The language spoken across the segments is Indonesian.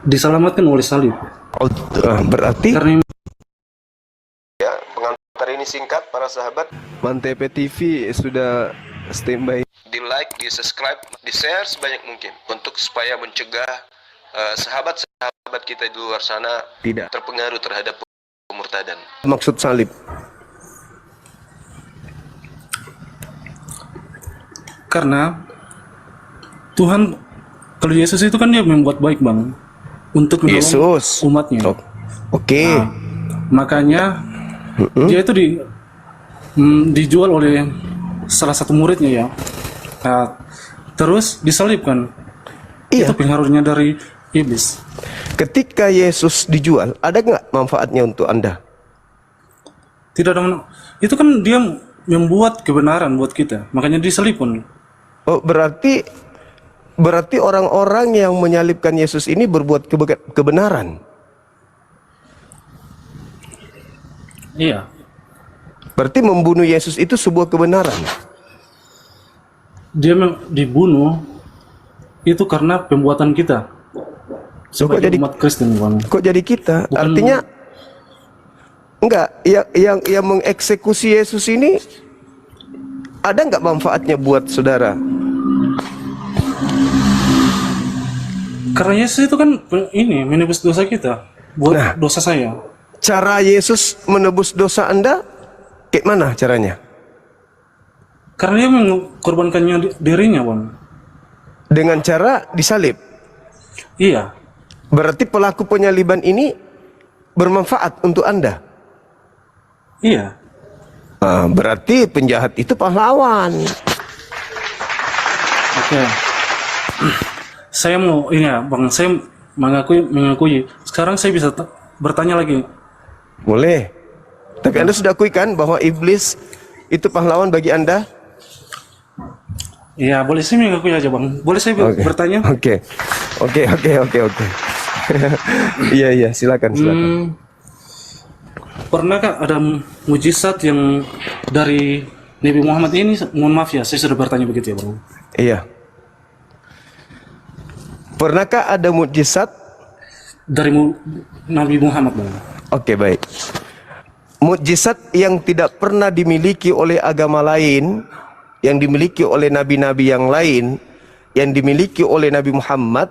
diselamatkan oleh salib. Oh, berarti Karena ya, pengantar ini singkat para sahabat. Mantep TV sudah standby. Di like, di subscribe, di share sebanyak mungkin untuk supaya mencegah sahabat-sahabat kita di luar sana tidak terpengaruh terhadap pemurtadan. Maksud salib. karena Tuhan, kalau Yesus itu kan dia membuat baik bang untuk menolong Yesus umatnya. Oke. Nah, makanya dia itu dijual oleh salah satu muridnya ya. Nah, terus disalibkan. Iya. Itu pengaruhnya dari iblis. Ketika Yesus dijual, ada nggak manfaatnya untuk Anda? Tidak ada. Itu kan dia membuat kebenaran buat kita. Makanya disalibkan. Oh, berarti orang-orang yang menyalibkan Yesus ini berbuat kebenaran. Iya. Berarti membunuh Yesus itu sebuah kebenaran. Dia dibunuh itu karena pembuatan kita sebagai umat Kristen bang. Kok jadi kita? Bukan, artinya enggak, yang mengeksekusi Yesus ini ada nggak manfaatnya buat saudara? karena Yesus itu kan ini menebus dosa kita, buat dosa saya. Cara Yesus menebus dosa Anda kayak mana caranya? Karena dia mengorbankannya dirinya bang. Dengan cara disalib. Iya. Berarti pelaku penyaliban ini bermanfaat untuk Anda. Iya. Berarti penjahat itu pahlawan. Oke. Saya mau ini ya bang, saya mengakui. Sekarang saya bisa bertanya lagi. Boleh. Tapi Anda sudah akui kan bahwa iblis itu pahlawan bagi Anda? Iya, boleh saya mengakui aja bang. Boleh saya bertanya? Oke. Iya, silakan. Pernahkah ada mujizat yang dari Nabi Muhammad ini? Mohon maaf ya, saya sudah bertanya begitu ya bang. Iya. Pernahkah ada mujizat dari Nabi Muhammad bang? Oke, baik. Mukjizat yang tidak pernah dimiliki oleh agama lain, yang dimiliki oleh nabi-nabi yang lain, yang dimiliki oleh Nabi Muhammad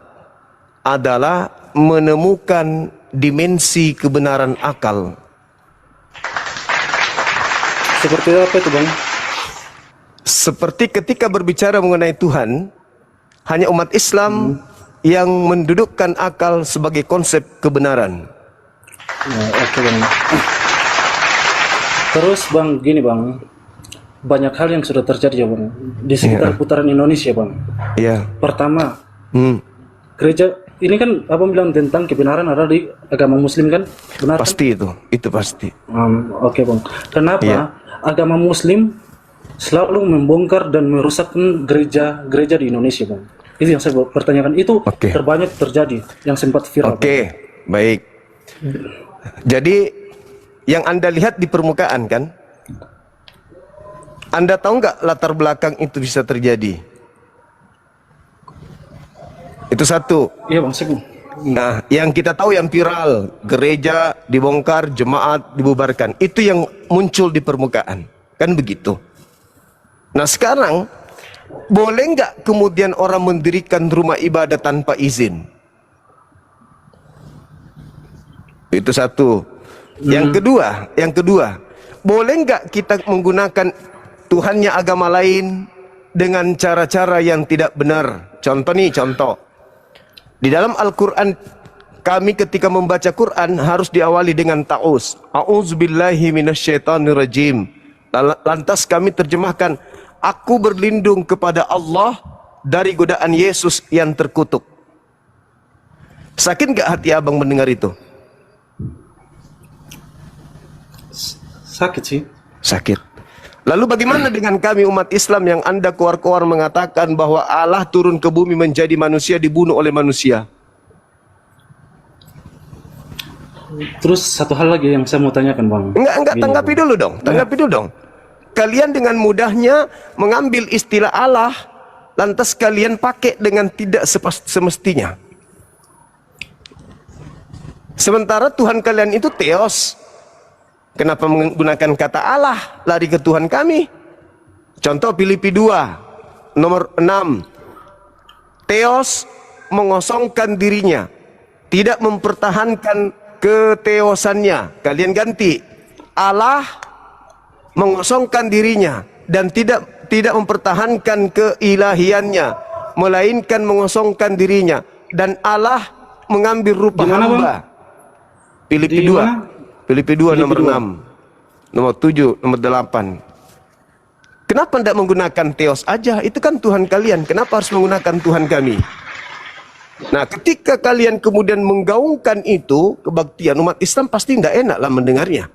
adalah menemukan dimensi kebenaran akal. Seperti apa itu bang? Seperti ketika berbicara mengenai Tuhan, hanya umat Islam yang mendudukkan akal sebagai konsep kebenaran. Oke bang. Terus bang, gini bang, banyak hal yang sudah terjadi ya bang di sekitar putaran Indonesia bang. Iya. Pertama, gereja ini kan apa bilang tentang kebenaran ada di agama Muslim kan, benar? Pasti itu pasti. Oke bang. Kenapa agama Muslim selalu membongkar dan merusakkan gereja di Indonesia bang? Itu yang saya pertanyakan. Itu terbanyak terjadi yang sempat viral. Oke, baik. Jadi yang Anda lihat di permukaan kan? Anda tahu nggak latar belakang itu bisa terjadi? Itu satu. Iya bang, Nah, yang kita tahu yang viral, gereja dibongkar, jemaat dibubarkan. Itu yang muncul di permukaan. Kan begitu. Nah sekarang, boleh nggak kemudian orang mendirikan rumah ibadah tanpa izin? Itu satu. Yang kedua, boleh nggak kita menggunakan Tuhannya agama lain dengan cara-cara yang tidak benar? Contoh. Di dalam Al-Quran, kami ketika membaca Quran harus diawali dengan ta'uz. A'udzubillahi minasyaitonirrajim. Lantas kami terjemahkan, aku berlindung kepada Allah dari godaan Yesus yang terkutuk. Sakit nggak hati abang mendengar itu? Sakit sih. Sakit. Lalu bagaimana dengan kami umat Islam yang Anda keluar-keluar mengatakan bahwa Allah turun ke bumi menjadi manusia, dibunuh oleh manusia? Terus satu hal lagi yang saya mau tanyakan bang. Enggak, tanggapi dulu dong. Kalian dengan mudahnya mengambil istilah Allah, lantas kalian pakai dengan tidak semestinya. Sementara Tuhan kalian itu Theos. Kenapa menggunakan kata Allah? Lari ke Tuhan kami. Contoh Filipi 2 nomor 6. Theos mengosongkan dirinya, tidak mempertahankan keteosannya. Kalian ganti. Allah mengosongkan dirinya dan tidak mempertahankan keilahiannya, melainkan mengosongkan dirinya, dan Allah mengambil rupa hamba. Filipi 2 nomor 6, nomor 7, nomor 8. Kenapa tidak menggunakan Theos aja? Itu kan Tuhan kalian. Kenapa harus menggunakan Tuhan kami? Nah, ketika kalian kemudian menggaungkan itu, kebaktian umat Islam pasti tidak enak lah mendengarnya.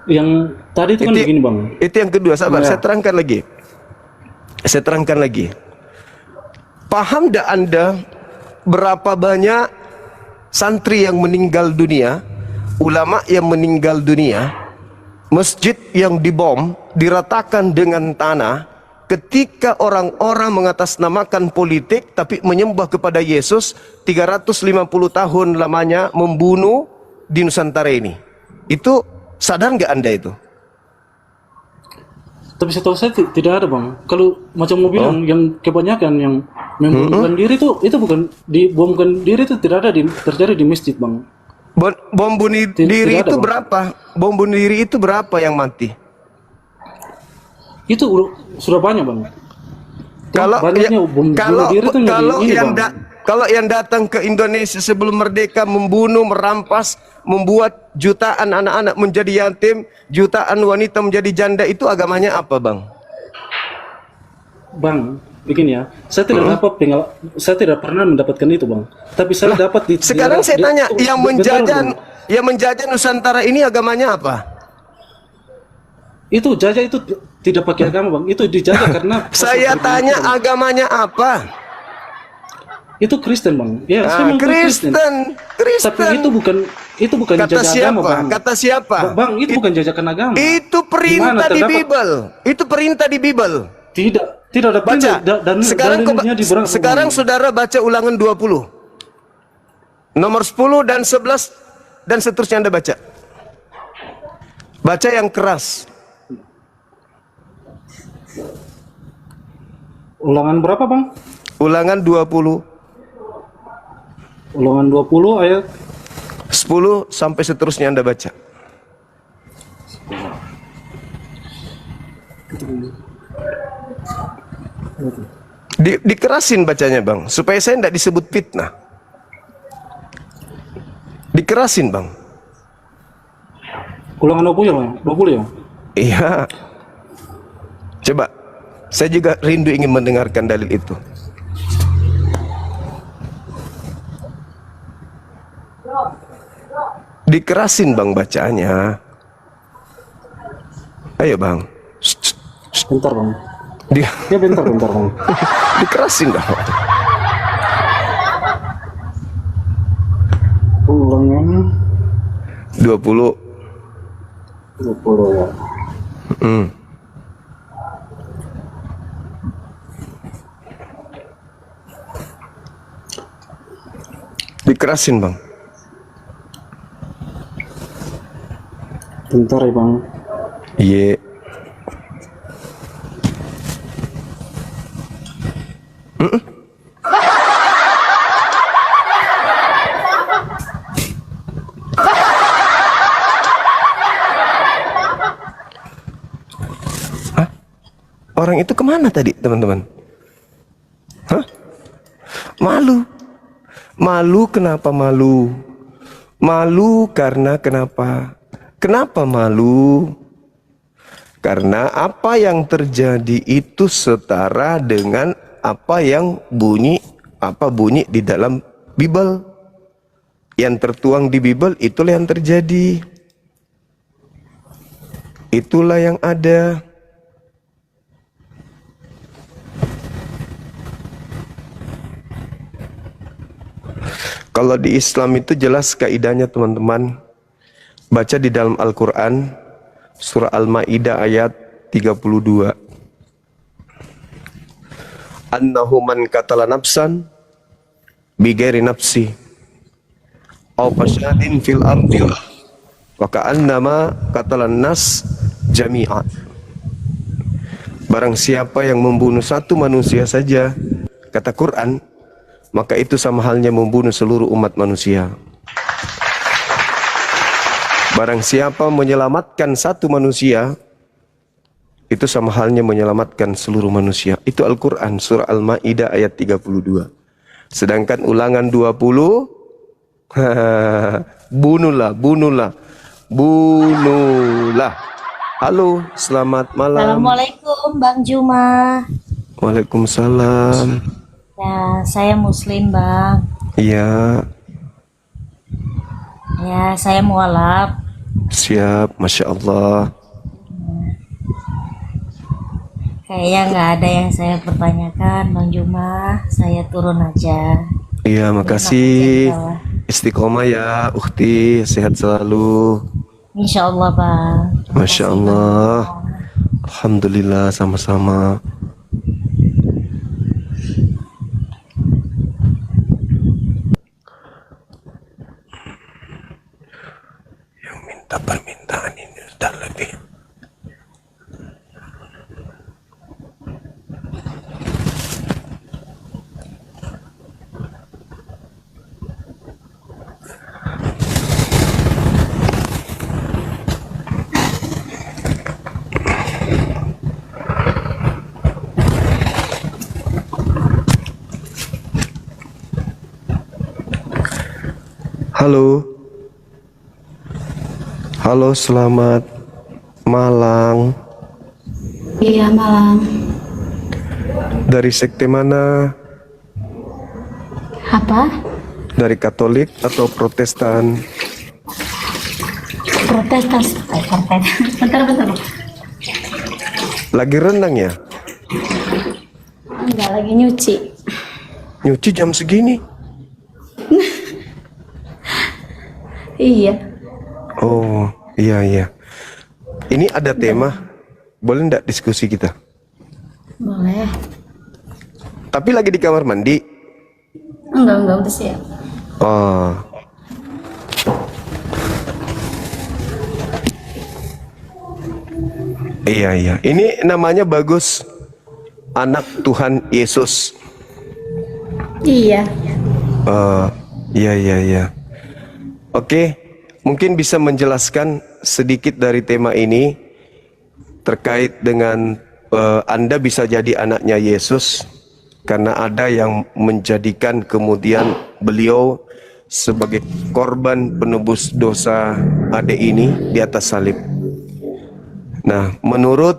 Yang tadi itu kan begini bang. Itu yang kedua, sabar, saya terangkan lagi. Paham tidak Anda berapa banyak santri yang meninggal dunia, ulama yang meninggal dunia, masjid yang dibom, diratakan dengan tanah, ketika orang-orang mengatasnamakan politik tapi menyembah kepada Yesus 350 tahun lamanya membunuh di Nusantara ini. Itu sadar nggak Anda itu? Tapi setahu saya tidak ada bang. Kalau macam mau bilang yang kebanyakan yang membunuhkan diri itu bukan dibomkan diri itu tidak ada terjadi di masjid bang. Bom bunuh diri itu berapa? Bom bunuh diri itu berapa yang mati? Itu sudah banyak bang. Kalau yang datang ke Indonesia sebelum merdeka membunuh, merampas, membuat jutaan anak-anak menjadi yatim, jutaan wanita menjadi janda, itu agamanya apa bang? Bang, begini ya, saya tidak pernah mendapatkan itu bang. Tapi saya dapat di. Sekarang saya tanya, yang menjajah Nusantara ini agamanya apa? Itu jajah itu tidak pakai agama bang. Itu dijajah karena. Saya tanya itu, agamanya apa? Itu Kristen bang. Ya, Kristen. Tapi itu bukan kata jajah siapa? agama bang. Kata siapa? Bang, itu bukan jajakan agama. Itu perintah di Bible. Itu perintah di Bible. Tidak ada baca. Sekarang saudara baca Ulangan 20. Nomor 10 dan 11 dan seterusnya Anda baca. Baca yang keras. Ulangan berapa bang? Ulangan 20. Ulangan 20 ayat 10 sampai seterusnya Anda baca. Dikerasin bacanya bang, supaya saya tidak disebut fitnah. Dikerasin bang. Ulangan 20 ya bang? 20 ya? Iya. Coba, saya juga rindu ingin mendengarkan dalil itu. Dikerasin bang bacaannya. Ayo bang. Bentar bang. Ya bentar bang. Dikerasin bang. Ulangan 20 ya. Dikerasin bang. Bentar ya bang. Iya. Orang itu kemana tadi teman-teman? Hah? Malu. Malu, kenapa malu? Malu karena kenapa? Kenapa malu? Karena apa yang terjadi itu setara dengan apa yang bunyi di dalam Bible. Yang tertuang di Bible itulah yang terjadi. Itulah yang ada. Kalau di Islam itu jelas kaidahnya teman-teman. Baca di dalam Al-Quran surah Al-Ma'idah ayat 32. annahu man qatala nafsan bighairi nafsi aw fasadin fil ardi wa ka'annama qatalan nas jami'a. Barang siapa yang membunuh satu manusia saja, kata Quran, maka itu sama halnya membunuh seluruh umat manusia. Barang siapa menyelamatkan satu manusia, itu sama halnya menyelamatkan seluruh manusia. Itu Al-Quran, surah Al-Ma'idah ayat 32. Sedangkan ulangan 20, bunuhlah, bunuhlah, bunuhlah. Halo, selamat malam. Assalamualaikum Bang Juma. Waalaikumsalam. Ya, saya Muslim Bang. Iya, Ya, saya mualaf. siap, Masya Allah. Kayaknya nggak ada yang saya pertanyakan Bang Juma. Saya turun aja. Iya, Turun makasih. aja di bawah. Istiqomah ya, Ukhti. Sehat selalu. Insya Allah Bang. Terima Masya kasih, Allah. Bang. Alhamdulillah, sama-sama. Yang minta permintaan ini sudah lebih. Halo. Halo, selamat malam. Iya malam. Dari sekte mana? Apa? Dari Katolik atau Protestan? Protestan. Bentar. Lagi renang ya? Enggak, lagi nyuci. Nyuci jam segini? Iya. Oh, iya. Ini ada tema. Boleh ndak diskusi kita? Boleh. Tapi lagi di kamar mandi. Enggak udah siap. Oh. Iya. Ini namanya bagus. Anak Tuhan Yesus. Iya. Iya. Oke, mungkin bisa menjelaskan sedikit dari tema ini terkait dengan Anda bisa jadi anaknya Yesus karena ada yang menjadikan kemudian beliau sebagai korban penebus dosa adik ini di atas salib. Nah, menurut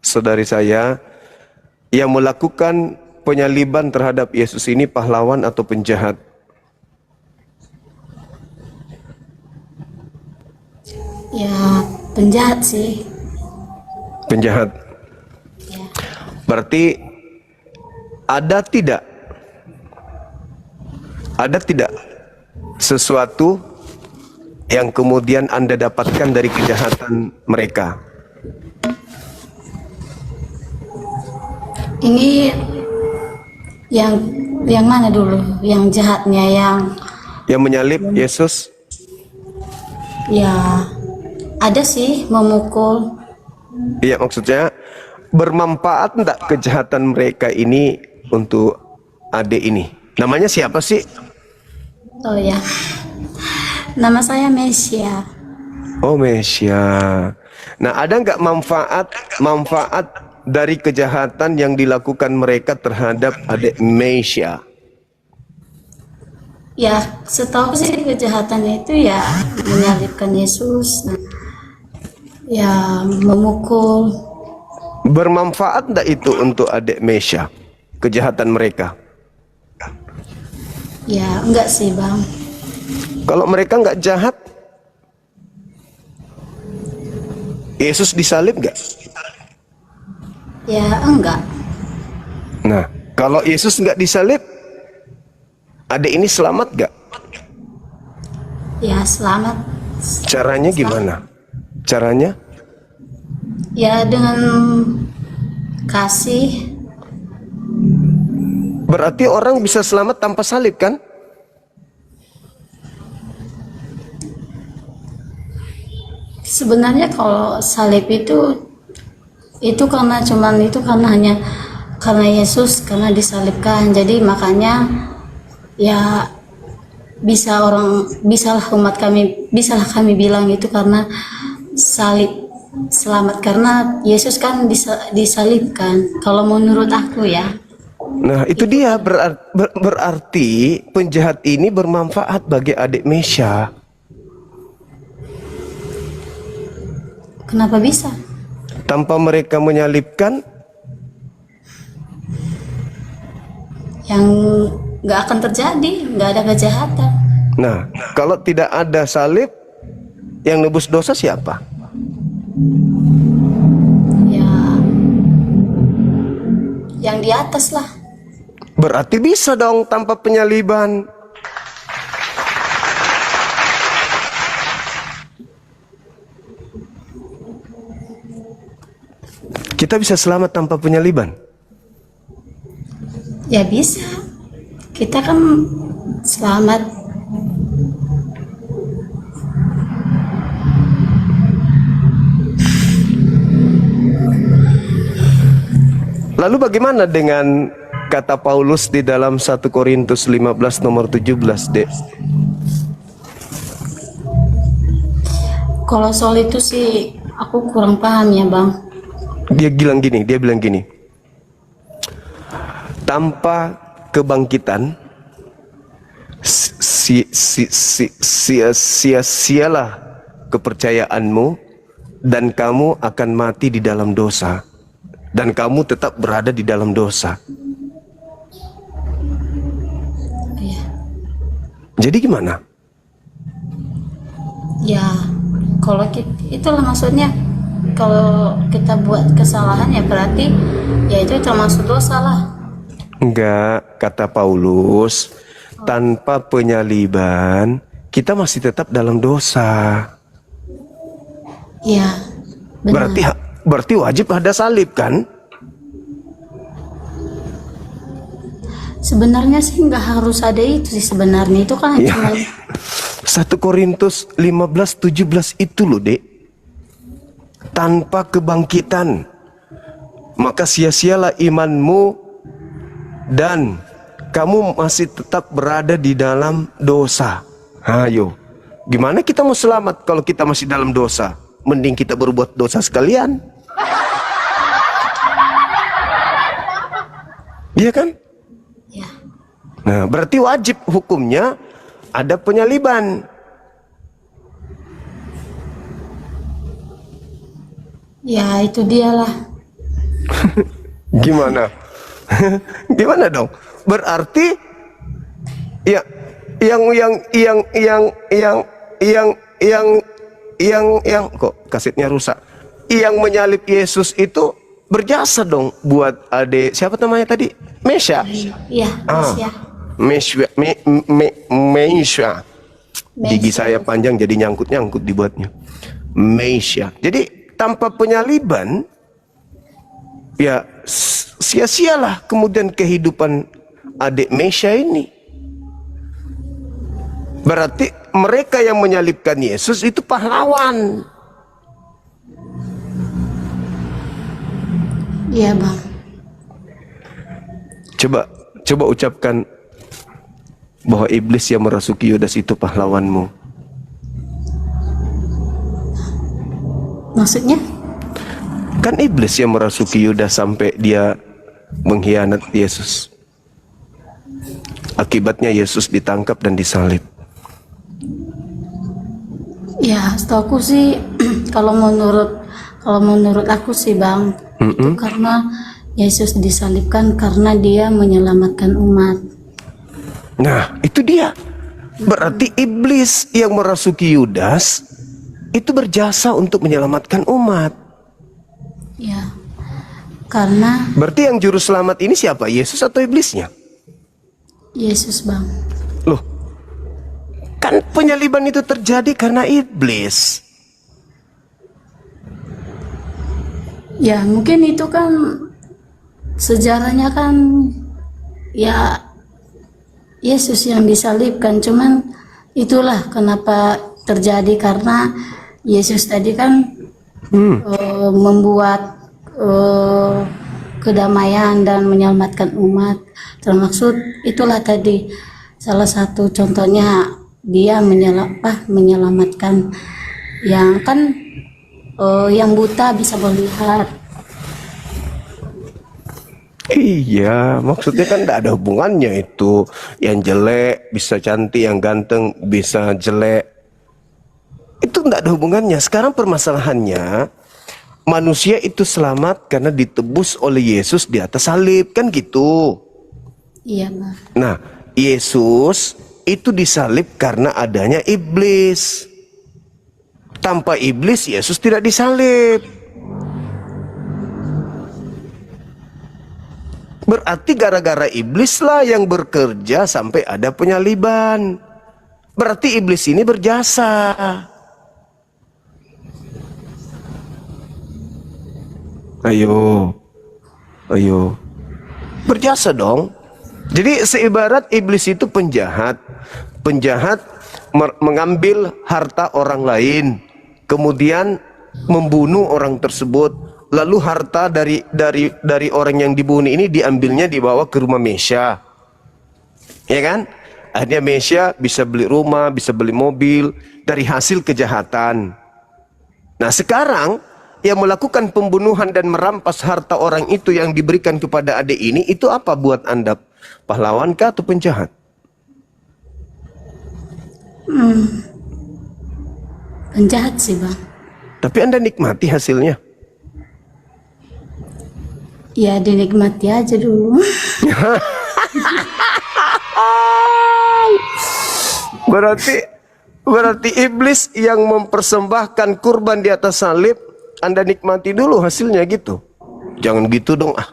saudari saya, yang melakukan penyaliban terhadap Yesus ini pahlawan atau penjahat? Ya, penjahat sih. Penjahat. Berarti ada tidak sesuatu yang kemudian Anda dapatkan dari kejahatan mereka? Ini yang mana dulu? Yang jahatnya Yang menyalib Yesus? ya ada sih memukul. Iya, maksudnya bermanfaat enggak kejahatan mereka ini untuk adik ini? Namanya siapa sih? Oh ya. Nama saya Mesia. Oh, Mesia. Nah, ada nggak manfaat dari kejahatan yang dilakukan mereka terhadap adik Mesia? Ya, setahu sih kejahatannya itu ya menyalibkan Yesus. Ya, memukul. Bermanfaat enggak itu untuk adik Mesia? Kejahatan mereka? Ya, enggak sih, Bang. Kalau mereka nggak jahat, Yesus disalib nggak? Ya, enggak. Nah, kalau Yesus nggak disalib, adik ini selamat nggak? Ya, selamat. Caranya gimana? Caranya? Ya, dengan kasih. Berarti orang bisa selamat tanpa salib kan? Sebenarnya kalau salib itu karena hanya karena Yesus, karena disalibkan. Jadi makanya ya bisalah kami bilang itu karena salib selamat, karena Yesus kan disalibkan. Kalau menurut aku ya. Nah itu dia, berarti penjahat ini bermanfaat bagi adik Mesya. Kenapa bisa? Tanpa mereka menyalibkan, Yang nggak akan terjadi, nggak ada kejahatan. nah kalau tidak ada salib, yang nebus dosa siapa? Ya, yang di atas lah. Berarti bisa dong tanpa penyaliban. Kita bisa selamat tanpa penyaliban. Ya bisa. Kita kan selamat. Lalu bagaimana dengan kata Paulus di dalam 1 Korintus 15 nomor 17, Dek? Kalau soal itu sih aku kurang paham ya, Bang. Dia bilang gini, tanpa kebangkitan sia-sialah kepercayaanmu, dan kamu akan mati di dalam dosa, dan kamu tetap berada di dalam dosa. Ya, Jadi gimana? ya kalau itulah maksudnya. Kalau kita buat kesalahan ya berarti ya itu termasuk dosa lah. Enggak, kata Paulus, tanpa penyaliban kita masih tetap dalam dosa. Ya, benar. Berarti wajib ada salib kan? Sebenarnya sih nggak harus ada itu sih, sebenarnya itu kan Ya. cuma 1 Korintus 15:17 itu loh, Dek. Tanpa kebangkitan maka sia-sialah imanmu dan kamu masih tetap berada di dalam dosa. Ayo, gimana kita mau selamat kalau kita masih dalam dosa? Mending kita berbuat dosa sekalian. Iya kan? ya. Nah, berarti wajib hukumnya ada penyaliban. Ya itu dialah. Gimana? Gimana dong? Berarti ya yang kok kasetnya rusak. Yang menyalib Yesus itu berjasa dong buat adik siapa namanya tadi? Mesya. Iya, Ah. ya. Mesya. Gigi saya panjang jadi nyangkut-nyangkut dibuatnya. Mesya. Jadi tanpa penyaliban ya sia-sialah kemudian kehidupan adik Mesya ini. Berarti mereka yang menyalibkan Yesus itu pahlawan. Iya, Bang. Coba ucapkan bahwa iblis yang merasuki Yudas itu pahlawanmu. Maksudnya? Kan iblis yang merasuki Yudas sampai dia mengkhianat Yesus. Akibatnya Yesus ditangkap dan disalib. Ya, setahu sih kalau menurut aku sih, Bang, itu karena Yesus disalibkan karena dia menyelamatkan umat. Nah, itu dia. Berarti iblis yang merasuki Yudas itu berjasa untuk menyelamatkan umat. Ya. Karena Berarti yang juru selamat ini siapa? Yesus atau iblisnya? Yesus, Bang. Loh, kan penyaliban itu terjadi karena iblis. Ya, mungkin itu kan sejarahnya kan ya Yesus yang disalibkan. Cuman itulah kenapa terjadi, karena Yesus tadi kan membuat kedamaian dan menyelamatkan umat. Termaksud itulah tadi salah satu contohnya, dia menyelamatkan yang kan yang buta bisa melihat. Iya, maksudnya kan tidak ada hubungannya itu. Yang jelek bisa cantik, yang ganteng bisa jelek. Itu tidak ada hubungannya. Sekarang permasalahannya, manusia itu selamat karena ditebus oleh Yesus di atas salib, kan gitu. Iya, Bang. Nah, Yesus itu disalib karena adanya iblis. Tanpa iblis, Yesus tidak disalib. Berarti gara-gara iblislah yang bekerja sampai ada penyaliban. Berarti iblis ini berjasa. Ayo. Berjasa dong. Jadi seibarat iblis itu penjahat. Penjahat mengambil harta orang lain, kemudian membunuh orang tersebut. Lalu harta dari orang yang dibunuh ini diambilnya, dibawa ke rumah Mesya, ya kan? Akhirnya Mesya bisa beli rumah, bisa beli mobil dari hasil kejahatan. Nah sekarang yang melakukan pembunuhan dan merampas harta orang itu yang diberikan kepada adik ini, itu apa buat Anda? Pahlawankah atau penjahat? Penjahat sih, Bang. Tapi Anda nikmati hasilnya. Ya dinikmati aja dulu. Berarti iblis yang mempersembahkan kurban di atas salib, Anda nikmati dulu hasilnya gitu. Jangan gitu dong ah.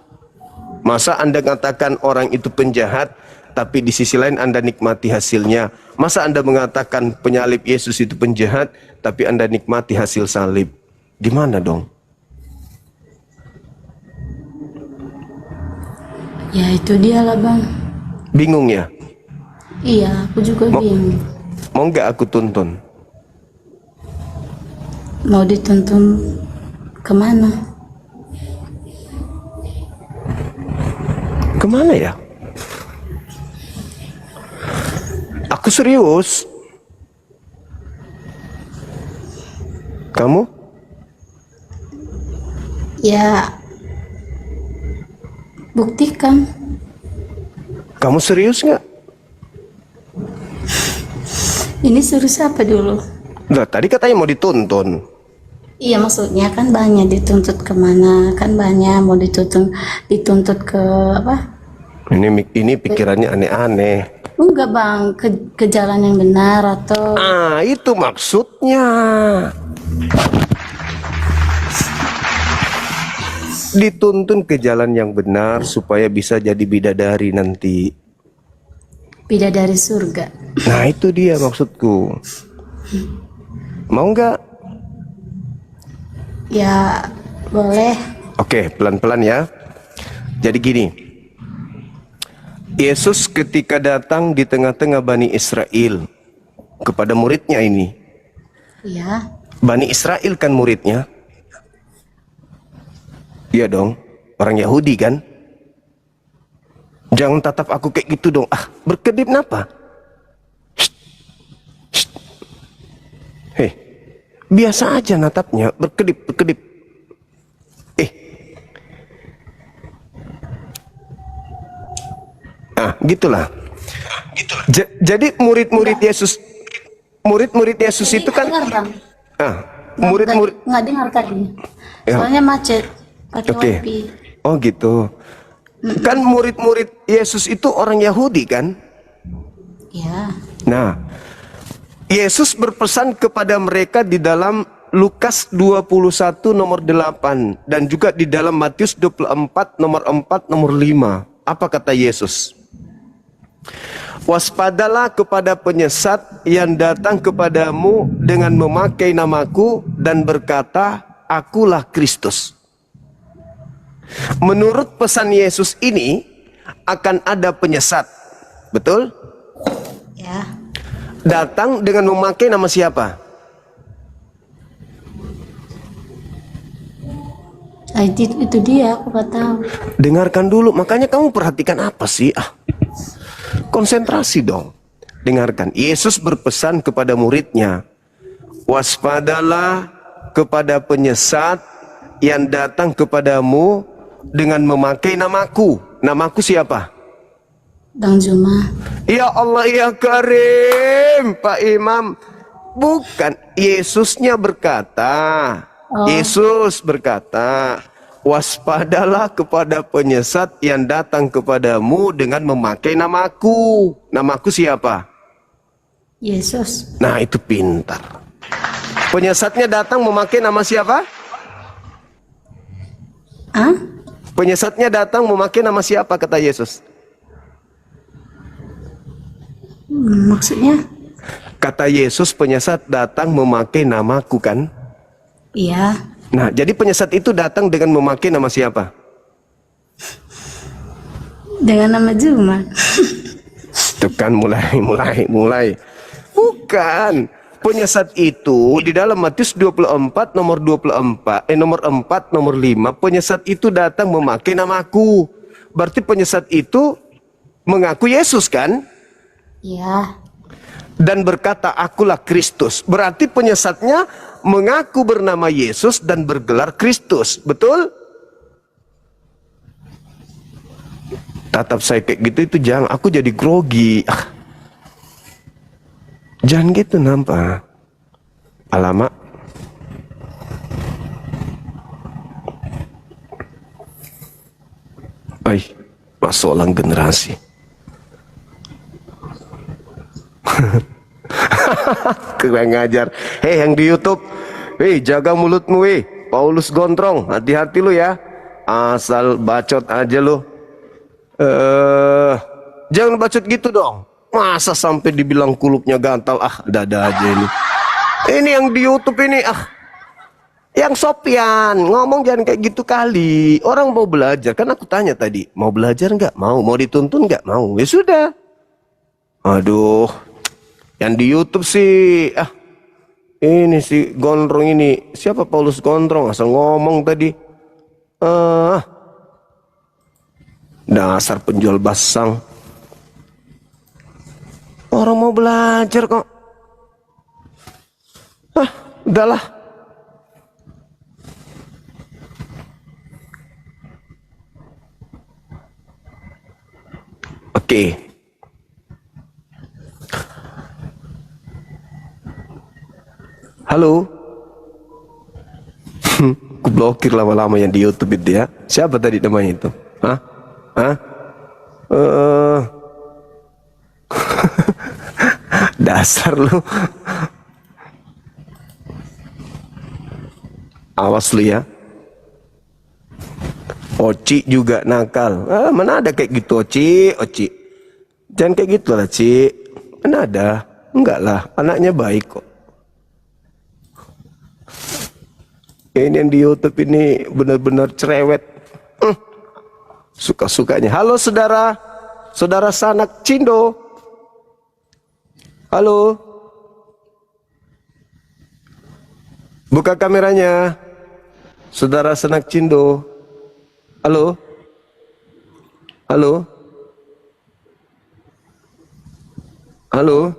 Masa Anda katakan orang itu penjahat, tapi di sisi lain Anda nikmati hasilnya? Masa Anda mengatakan penyalib Yesus itu penjahat, tapi Anda nikmati hasil salib? Gimana dong? Ya itu dia lah, Bang. Bingung ya? Iya, aku juga bingung. Mau nggak aku tuntun? Mau dituntun kemana? Kemana ya? Aku serius. Kamu? Ya buktikan. Kamu serius nggak? Ini suruh siapa dulu? Nah, tadi katanya mau dituntun. Iya, maksudnya kan banyak dituntut kemana? Kan banyak mau dituntut ke apa? Ini pikirannya aneh-aneh. Enggak, Bang, ke jalan yang benar atau? Ah, itu maksudnya. Dituntun ke jalan yang benar supaya bisa jadi bidadari nanti. Bidadari surga. Nah, itu dia maksudku. Mau nggak? Ya, boleh. Oke, pelan-pelan ya. Jadi gini. Yesus ketika datang di tengah-tengah Bani Israel kepada muridnya ini. Iya. Bani Israel kan muridnya. Iya dong, orang Yahudi kan. Jangan tatap aku kayak gitu dong. Ah, berkedip kenapa? Hei, biasa aja natapnya, berkedip. Gitulah. Jadi murid-murid Yesus itu kan Dengar, Bang. murid-murid. Nggak dengar tadi. Ya. Soalnya macet. Pakai Oke. wifi. Oh gitu. Kan murid-murid Yesus itu orang Yahudi kan? Ya. Nah, Yesus berpesan kepada mereka di dalam Lukas 21 nomor 8 dan juga di dalam Matius 24 nomor 4 nomor 5. Apa kata Yesus? Waspadalah kepada penyesat yang datang kepadamu dengan memakai namaku dan berkata, akulah Kristus. Menurut pesan Yesus ini, akan ada penyesat. Betul? Ya. Datang dengan memakai nama siapa? Itu dia, aku gak tahu. Dengarkan dulu, makanya kamu perhatikan apa sih? Konsentrasi dong. Dengarkan, Yesus berpesan kepada muridnya, waspadalah kepada penyesat yang datang kepadamu dengan memakai namaku. Namaku siapa? Bang Juma. Ya Allah ya Karim, Pak Imam. Bukan, Yesusnya berkata. Yesus berkata, waspadalah kepada penyesat yang datang kepadamu dengan memakai namaku. Namaku siapa? Yesus. Nah, itu pintar. Penyesatnya datang memakai nama siapa? Hah? Penyesatnya datang memakai nama siapa kata Yesus? Maksudnya? Kata Yesus, penyesat datang memakai namaku kan? Iya. Nah, jadi penyesat itu datang dengan memakai nama siapa? Dengan nama Juma. Itu kan mulai. Bukan. Penyesat itu di dalam Matius 24 nomor 24, nomor 4, nomor 5, penyesat itu datang memakai namaku. Berarti penyesat itu mengaku Yesus kan? Iya. Dan berkata, akulah Kristus. Berarti penyesatnya mengaku bernama Yesus dan bergelar Kristus. Betul? Tatap saya kayak gitu itu jangan. Aku jadi grogi. Jangan gitu nampak. Alamak. Masalah generasi. Kurang ngajar. Hei yang di YouTube, jaga mulutmu Paulus Gondrong, hati-hati lu ya. Asal bacot aja lu. Jangan bacot gitu dong. Masa sampai dibilang kulupnya gantal? Dada aja ini. Ini yang di YouTube ini yang Sopian ngomong jangan kayak gitu kali. Orang mau belajar, kan aku tanya tadi, mau belajar nggak? Mau dituntun nggak? Mau. Ya sudah. Aduh. Yang di YouTube sih, ini si Gondrong ini, siapa Paulus Gondrong, asal ngomong tadi. Dasar penjual basang. Orang mau belajar kok. Udahlah. Oke. Halo. Ku blokir lama-lama yang di YouTube itu ya. Siapa tadi namanya itu? Dasar lu. Awas lu ya. Oci juga nakal. Mana ada kayak gitu Oci. Jangan kayak gitu lah Ci. Mana ada? Enggak lah, anaknya baik kok. Ini yang di YouTube ini benar-benar cerewet. Suka-sukanya. Halo saudara sanak Cindo. Halo. Buka kameranya. Saudara sanak Cindo. Halo. Halo. Halo.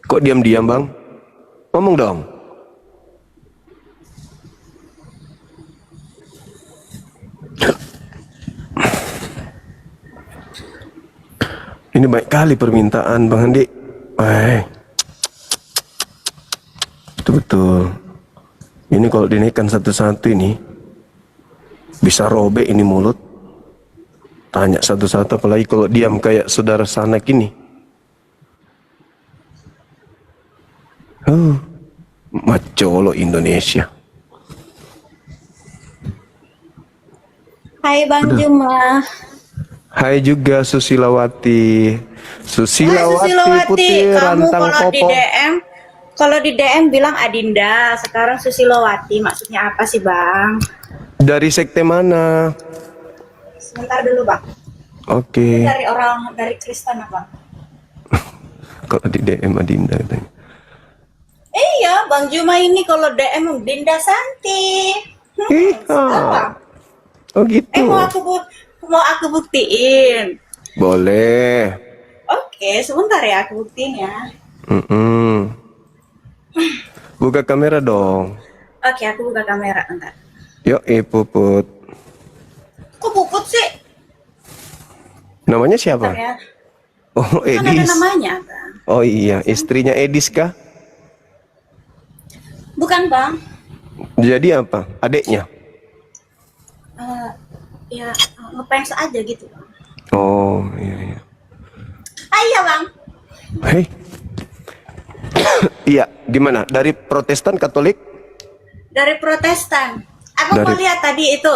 Kok diam-diam bang? Ngomong dong. Ini baik kali permintaan Bang Andi. Betul-betul. Ini kalau dinaikkan satu-satu ini bisa robek ini mulut. Tanya satu-satu, apalagi kalau diam kayak saudara Sanak ini. Macolo Indonesia. Hai Bang Juma. Hai juga Susilawati. Susilawati Susilawati, Putih kamu Rantang kalau di Popo. DM Kalau di DM bilang Adinda, sekarang Susilowati. Maksudnya apa sih, Bang? Dari sekte mana? Sebentar dulu, Bang. Oke. Dari Kristen, Bang. Kok di DM Adinda katanya? Iya, Bang Juma ini kalau DM Dinda Santi. Apa? Oh gitu. Mau aku buktiin. Boleh. Oke, sebentar ya aku buktiin ya. Buka kamera dong. Oke, aku buka kamera bentar. Yuk, Puput. Kok Puput sih? Namanya siapa? Bentar ya. Oh, Kan ada Edis. namanya, Bang. Oh iya, istrinya Edis kah? Bukan, Bang. Jadi apa? Adeknya? Ya ngefans aja gitu, Bang. Oh iya. Iya, Bang. Hei. Iya, gimana? Dari Protestan, Katolik? Dari Protestan. Abang mau lihat tadi itu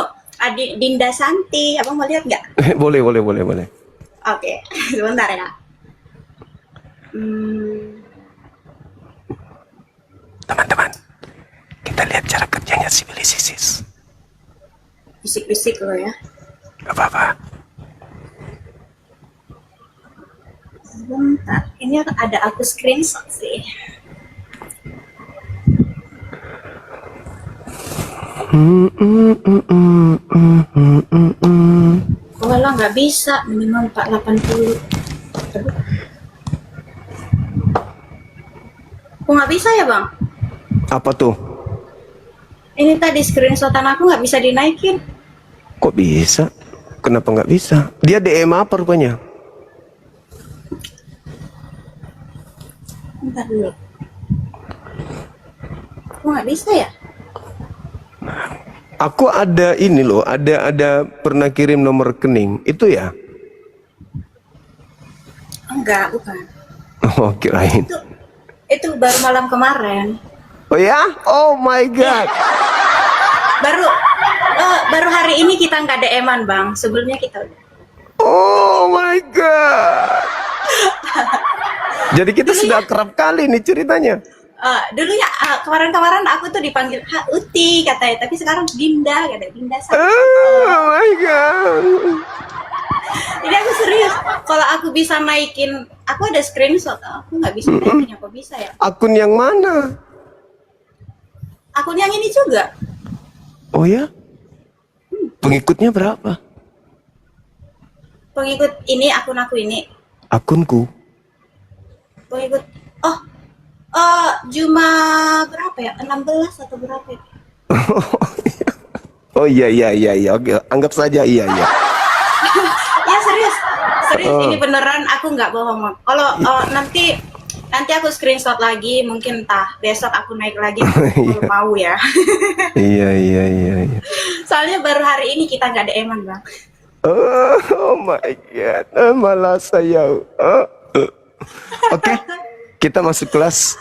Dinda Santi. Abang mau lihat nggak? Boleh. Oke, sebentar ya. Teman-teman, kita lihat cara kerjanya Civilizes. Bisik-bisik lo ya. Gak apa-apa. Sebentar, ini ada aku screenshot sih. Walah nggak bisa, minimal 480. Kok nggak bisa ya, Bang? Apa tuh? Ini tadi screenshotan aku nggak bisa dinaikin. Kok bisa? Kenapa nggak bisa? Dia DM apa rupanya? Bentar dulu. Kok nggak bisa ya? Aku ada ini loh, ada pernah kirim nomor rekening. Itu ya? Enggak, bukan. Oh, kirain. Itu baru malam kemarin. Oh ya? Oh my god. Baru hari ini kita nggak DM-an, Bang. Sebelumnya kita udah. Oh my god. Jadi kita sudah kerap kali nih ceritanya. Dulu ya kemarin-kemarin aku tuh dipanggil Uti katanya, tapi sekarang Dinda katanya, Dinda Santi. Oh my god. Jadi aku serius, kalau aku bisa naikin, aku ada screenshot, aku nggak bisa naikin, apa bisa ya? Akun yang mana? Akun yang ini juga. Oh ya? Pengikutnya berapa? Pengikut ini, akun aku ini. Akunku. Pengikut, cuma berapa ya? 16 atau berapa ya? Oh iya. Oke, anggap saja iya. Ya serius, ini beneran, aku nggak bohong. Kalau nanti aku screenshot lagi, mungkin besok aku naik lagi kalau mau ya. Iya. Soalnya baru hari ini kita nggak DM-an, Bang. Oh my god, malah saya. Oke, kita masuk kelas.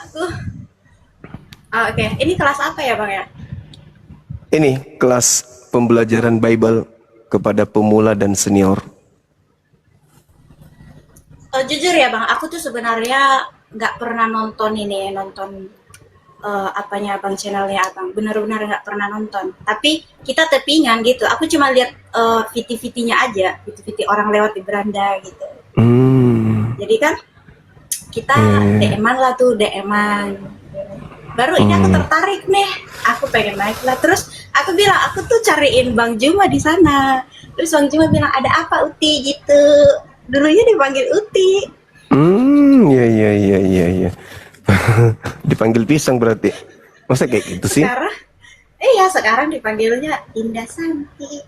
Oke, ini kelas apa ya, Bang ya? Ini kelas pembelajaran Bible kepada pemula dan senior. Jujur ya, Bang, aku tuh sebenarnya nggak pernah nonton apanya Abang, channelnya Abang, benar-benar nggak pernah nonton. Tapi kita tepingan gitu. Aku cuma lihat VT-VT-nya aja, VT-VT orang lewat di beranda gitu. Jadi kan kita DM-an lah tuh, DM-an. Baru ini aku tertarik nih, aku pengen naik lah. Terus aku bilang, aku tuh cariin Bang Juma di sana. Terus Bang Juma bilang, ada apa Uti gitu. Dulunya dipanggil Uti. Iya. Dipanggil pisang berarti. Masa kayak gitu sih? Sekarang dipanggilnya Dinda Santi.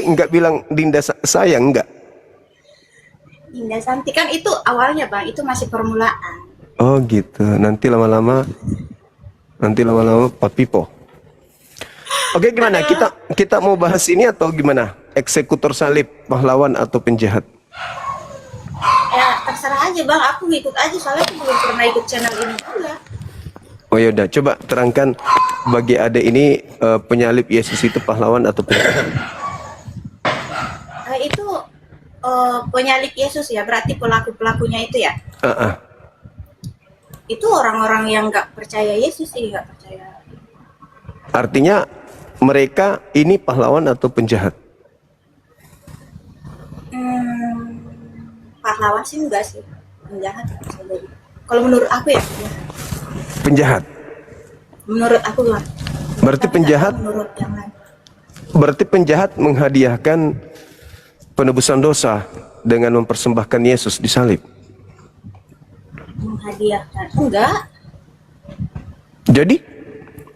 Enggak bilang Dinda sayang enggak? Dinda Santi kan itu awalnya, Bang, itu masih permulaan. Oh gitu. Nanti lama-lama Pak Pipo. Oke, gimana? Kita mau bahas ini atau gimana? Eksekutor salib, pahlawan atau penjahat? Ya terserah aja, Bang, aku ngikut aja soalnya aku belum pernah ikut channel ini juga. Oh yaudah, coba terangkan bagi adek ini penyalib Yesus itu pahlawan atau penjahat? Itu penyalib Yesus ya, berarti pelakunya itu ya. itu orang-orang yang nggak percaya Yesus sih, nggak percaya. Artinya mereka ini pahlawan atau penjahat? Pahlawan sih enggak sih, penjahat nggak bisa jadi. Kalau menurut aku ya Penjahat. menurut aku lah. Berarti Tapi penjahat. nggak tahu menurut yang lain. Berarti penjahat menghadiahkan penebusan dosa dengan mempersembahkan Yesus disalib. Menghadiahkan enggak. Jadi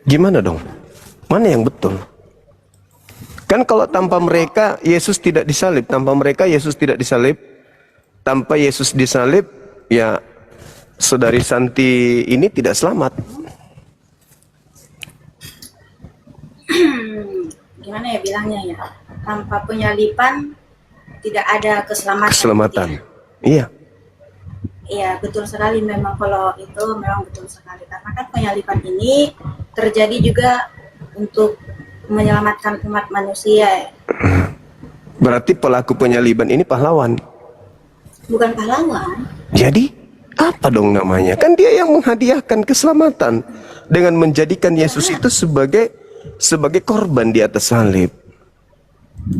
gimana dong? Mana yang betul? Kan kalau tanpa mereka Yesus tidak disalib, tanpa mereka Yesus tidak disalib, tanpa Yesus disalib, ya saudari Santi ini tidak selamat. Gimana ya bilangnya ya? Tanpa penyalipan tidak ada keselamatan. Keselamatan. Gitu ya. Iya. Iya, betul sekali, memang kalau itu memang betul sekali. Karena kan penyalipan ini terjadi juga untuk menyelamatkan umat manusia. Berarti pelaku penyaliban ini pahlawan. Bukan pahlawan. Jadi apa dong namanya? Kan dia yang menghadiahkan keselamatan dengan menjadikan Yesus itu sebagai korban di atas salib.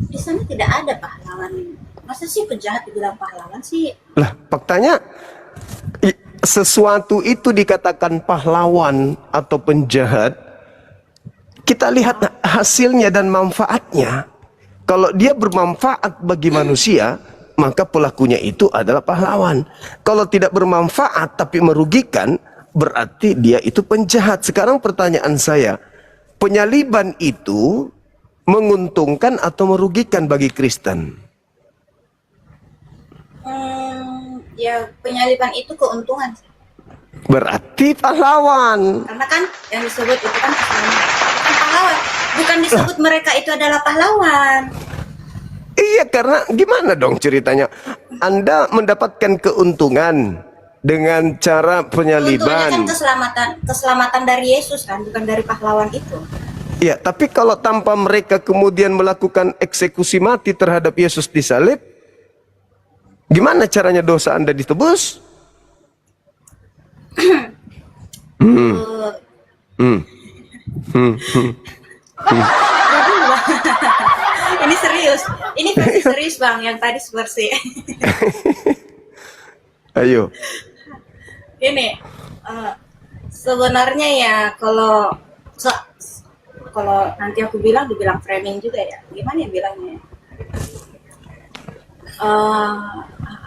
Di sana tidak ada pahlawan. Masa sih penjahat dibilang pahlawan sih? Lah, faktanya sesuatu itu dikatakan pahlawan atau penjahat, kita lihat hasilnya dan manfaatnya. Kalau dia bermanfaat bagi manusia, maka pelakunya itu adalah pahlawan. Kalau tidak bermanfaat tapi merugikan, berarti dia itu penjahat. Sekarang pertanyaan saya, penyaliban itu menguntungkan atau merugikan bagi Kristen? Ya penyaliban itu keuntungan sih. Berarti pahlawan. Karena kan yang disebut itu kan keselamatan. Bukan pahlawan. Bukan disebut mereka itu adalah pahlawan. Iya, karena gimana dong ceritanya? Anda mendapatkan keuntungan dengan cara Keuntungannya kan penyaliban. keselamatan dari Yesus kan, bukan dari pahlawan itu. Ya, tapi kalau tanpa mereka kemudian melakukan eksekusi mati terhadap Yesus disalib, gimana caranya dosa Anda ditebus? Ini serius. Ini versi serius Bang, yang tadi versi. Ayo. Ini sebenarnya ya kalau nanti aku bilang dibilang framing juga ya. Gimana ya bilangnya?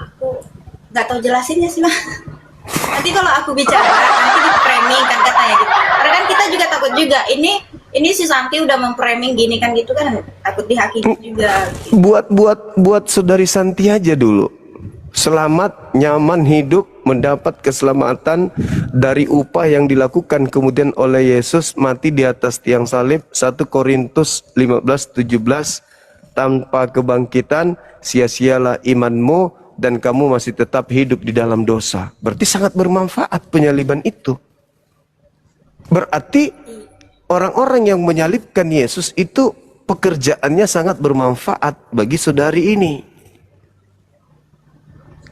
Aku nggak tahu jelasinnya sih Bang. Nanti kalau aku bicara nanti di framing kan katanya gitu. Karena kan kita juga takut juga. Ini si Santi udah memframing gini kan gitu kan, takut dihakimi juga. Buat saudari Santi aja dulu. Selamat, nyaman hidup, mendapat keselamatan dari upah yang dilakukan kemudian oleh Yesus mati di atas tiang salib. 1 Korintus 15:17, tanpa kebangkitan sia-sialah imanmu dan kamu masih tetap hidup di dalam dosa. Berarti sangat bermanfaat penyaliban itu. Berarti orang-orang yang menyalibkan Yesus itu pekerjaannya sangat bermanfaat bagi saudari ini.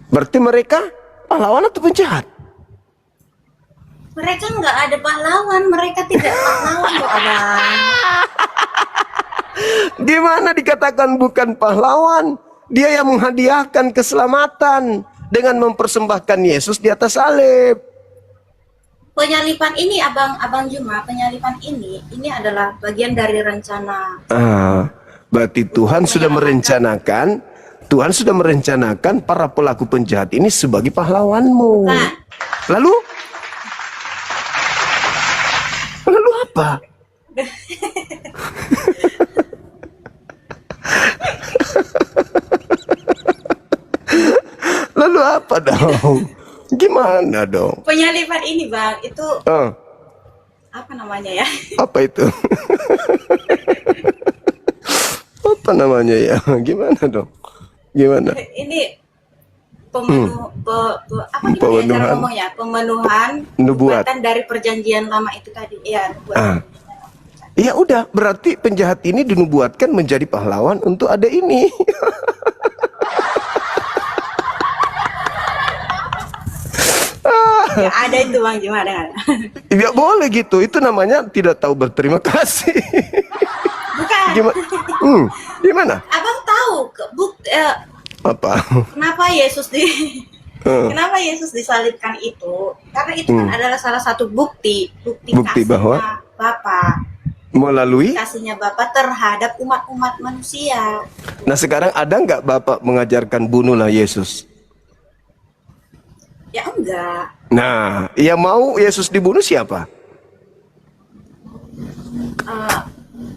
Berarti mereka pahlawan atau penjahat? Mereka nggak ada pahlawan, mereka tidak pahlawan kok Abang. Gimana dikatakan bukan pahlawan? Dia yang menghadiahkan keselamatan dengan mempersembahkan Yesus di atas salib. Penyalipan ini Abang Juma, penyalipan ini adalah bagian dari rencana. Berarti Tuhan sudah merencanakan para pelaku penjahat ini sebagai pahlawanmu. Nah. Lalu apa? Lalu apa dong? Gimana dong? Penyalipan ini Bang, itu apa namanya ya? Apa itu? Apa namanya ya? Gimana dong? Gimana? Ini pemenuhan nubuat dari perjanjian lama itu tadi. Ya, nubuat. Ya udah, berarti penjahat ini dinubuatkan menjadi pahlawan untuk ada ini. Ya ada itu Bang Juma dengan. Ya boleh gitu. Itu namanya tidak tahu berterima kasih. Bukan. Gimana? Abang tahu Apa? kenapa kenapa Yesus disalibkan itu? Karena itu kan adalah salah satu bukti kasihnya bahwa Bapa. Melalui. Kasihnya Bapa terhadap umat-umat manusia. Nah sekarang ada nggak Bapak mengajarkan bunuhlah Yesus? Ya enggak. Nah, yang mau Yesus dibunuh siapa?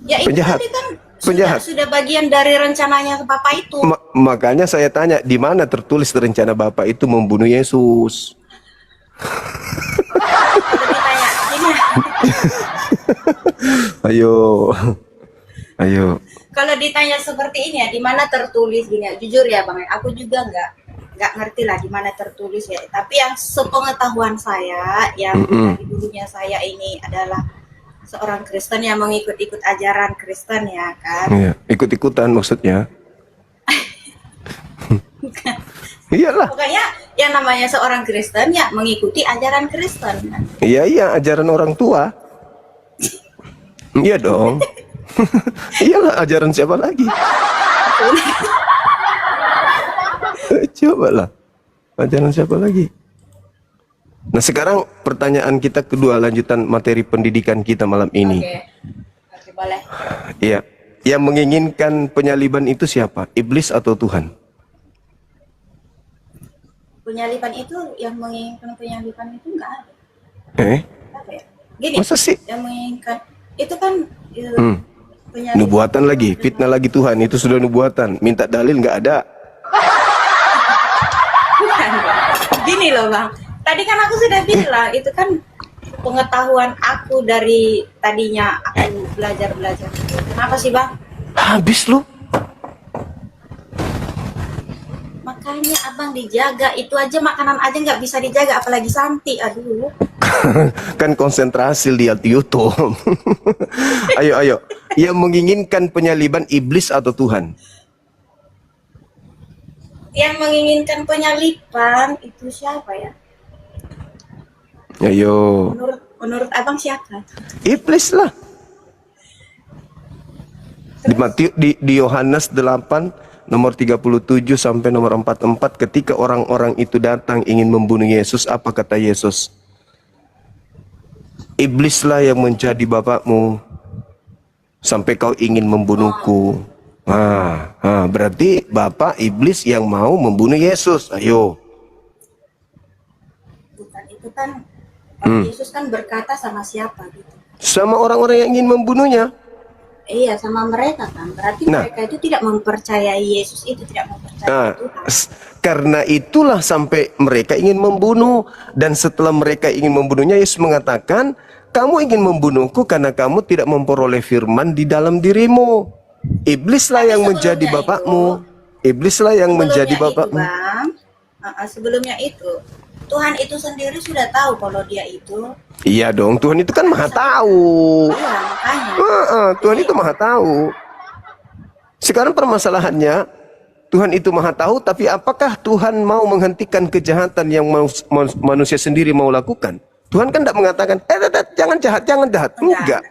Ya itu Penjahat. tadi kan Penjahat. sudah bagian dari rencananya Bapak itu. Makanya saya tanya, di mana tertulis rencana Bapak itu membunuh Yesus? Kalau ditanya gini, Ayo. kalau ditanya seperti ini ya, di mana tertulis gini ya, jujur ya Bang, aku juga nggak ngerti lah di mana tertulis ya. Tapi yang sepengetahuan saya, yang dari dulunya saya ini adalah seorang Kristen yang mengikut-ikut ajaran Kristen ya kan. Iya, ikut-ikutan maksudnya. Iyalah. Pokoknya yang namanya seorang Kristen ya mengikuti ajaran Kristen kan. Iya, ajaran orang tua. Iya dong. Iyalah, ajaran siapa lagi? Coba lah. Ajaran siapa lagi? Nah sekarang pertanyaan kita kedua, lanjutan materi pendidikan kita malam ini. Oke, boleh. Iya, yang menginginkan penyaliban itu siapa? Iblis atau Tuhan? Penyaliban itu, yang menginginkan penyaliban itu enggak ada. Apa ya? Gini, Masa sih? yang menginginkan itu kan penyaliban. Nubuatan lagi, fitnah lagi Tuhan, itu sudah nubuatan. Minta dalil nggak ada. Bukan. Gini loh Bang, tadi kan aku sudah bilang itu kan pengetahuan aku dari tadinya aku belajar. Kenapa sih Bang? Habis lu. Makanya Abang dijaga, itu aja makanan aja nggak bisa dijaga, apalagi Santi, aduh. Kan konsentrasi lihat YouTube. Ayo. Yang menginginkan penyaliban iblis atau Tuhan? Yang menginginkan penyaliban itu siapa ya? Ayo. Menurut Abang siapa? Iblis lah. Di Yohanes 8 nomor 37 sampai nomor 44, ketika orang-orang itu datang ingin membunuh Yesus, apa kata Yesus? Iblislah yang menjadi bapakmu sampai kau ingin membunuhku. Berarti bapak iblis yang mau membunuh Yesus. Ayo. Bukan, itu kan Yesus kan berkata sama siapa gitu? Sama orang-orang yang ingin membunuhnya. Iya, sama mereka kan. Berarti mereka itu tidak mempercayai Yesus, itu tidak mempercayai Tuhan. Karena itulah sampai mereka ingin membunuh. Dan setelah mereka ingin membunuhnya, Yesus mengatakan, kamu ingin membunuhku karena kamu tidak memperoleh firman di dalam dirimu. Iblislah yang menjadi bapakmu. Iblislah yang menjadi bapakmu. Sebelumnya itu, Tuhan itu sendiri sudah tahu kalau dia itu. Iya dong, Tuhan itu kan maha tahu. Iya, makanya. Tuhan itu maha tahu. Sekarang permasalahannya, Tuhan itu maha tahu, tapi apakah Tuhan mau menghentikan kejahatan yang manusia sendiri mau lakukan? Tuhan kan tidak mengatakan, jangan jahat. Enggak.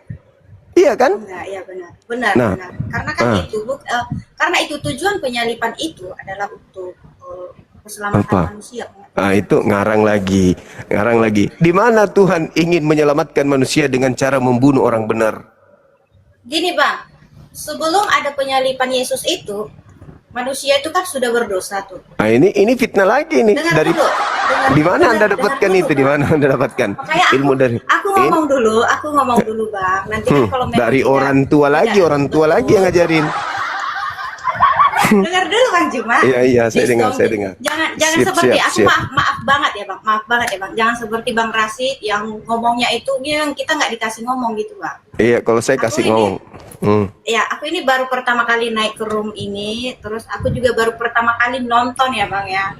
Iya kan? Enggak, iya benar. Karena kan karena itu tujuan penyaliban itu adalah untuk keselamatan manusia. Itu ngarang lagi. Di mana Tuhan ingin menyelamatkan manusia dengan cara membunuh orang benar? Gini Bang, sebelum ada penyaliban Yesus itu, manusia itu kan sudah berdosa tuh. Ini fitnah lagi nih. Di mana Anda dapatkan itu? Di mana Anda dapatkan ilmu dari? Aku ngomong dulu Bang. Nanti kan kalau dari orang tua lagi yang ngajarin. Dengar dulu Bang Juma. Iya, saya dengar. Jangan seperti aku. Maaf banget ya Bang. Jangan seperti Bang Rasid yang ngomongnya itu yang kita nggak dikasih ngomong gitu Bang. Iya, kalau saya kasih ngomong. Ya, aku ini baru pertama kali naik ke room ini, terus aku juga baru pertama kali nonton ya Bang ya.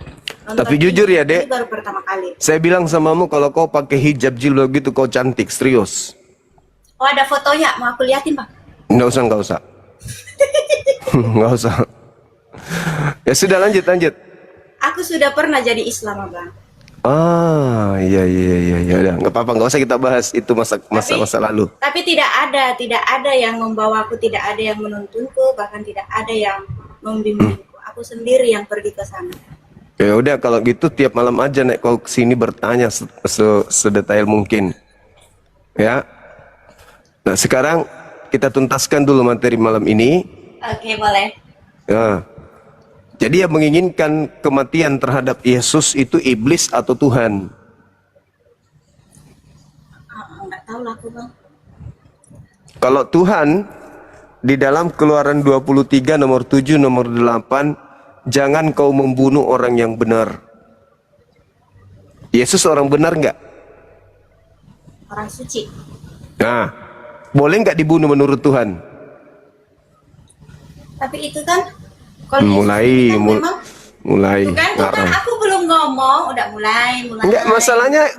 Tapi jujur ya Dek, ini baru pertama kali. Saya bilang samamu kalau kau pakai hijab jilbab gitu kau cantik, serius. Oh ada fotonya, mau aku liatin Bang? Nggak usah. Nggak usah. Ya sudah lanjut. Aku sudah pernah jadi Islam Bang. Ah, iya, udah, nggak apa-apa, nggak usah kita bahas itu masa lalu. Tapi tidak ada yang membawaku, tidak ada yang menuntunku, bahkan tidak ada yang membimbingku. Aku sendiri yang pergi ke sana. Ya udah, kalau gitu tiap malam aja naik kau sini bertanya sedetail mungkin. Ya. Nah, sekarang kita tuntaskan dulu materi malam ini. Oke, boleh. Ya. Jadi yang menginginkan kematian terhadap Yesus itu iblis atau Tuhan? Nggak tahu lah aku, Bang. Kalau Tuhan di dalam Keluaran 23 nomor 7 nomor 8, jangan kau membunuh orang yang benar. Yesus orang benar nggak? Orang suci. Nah, boleh nggak dibunuh menurut Tuhan? Tapi itu kan kalau mulai Yesus kan tuh kan aku belum ngomong udah mulai. Enggak,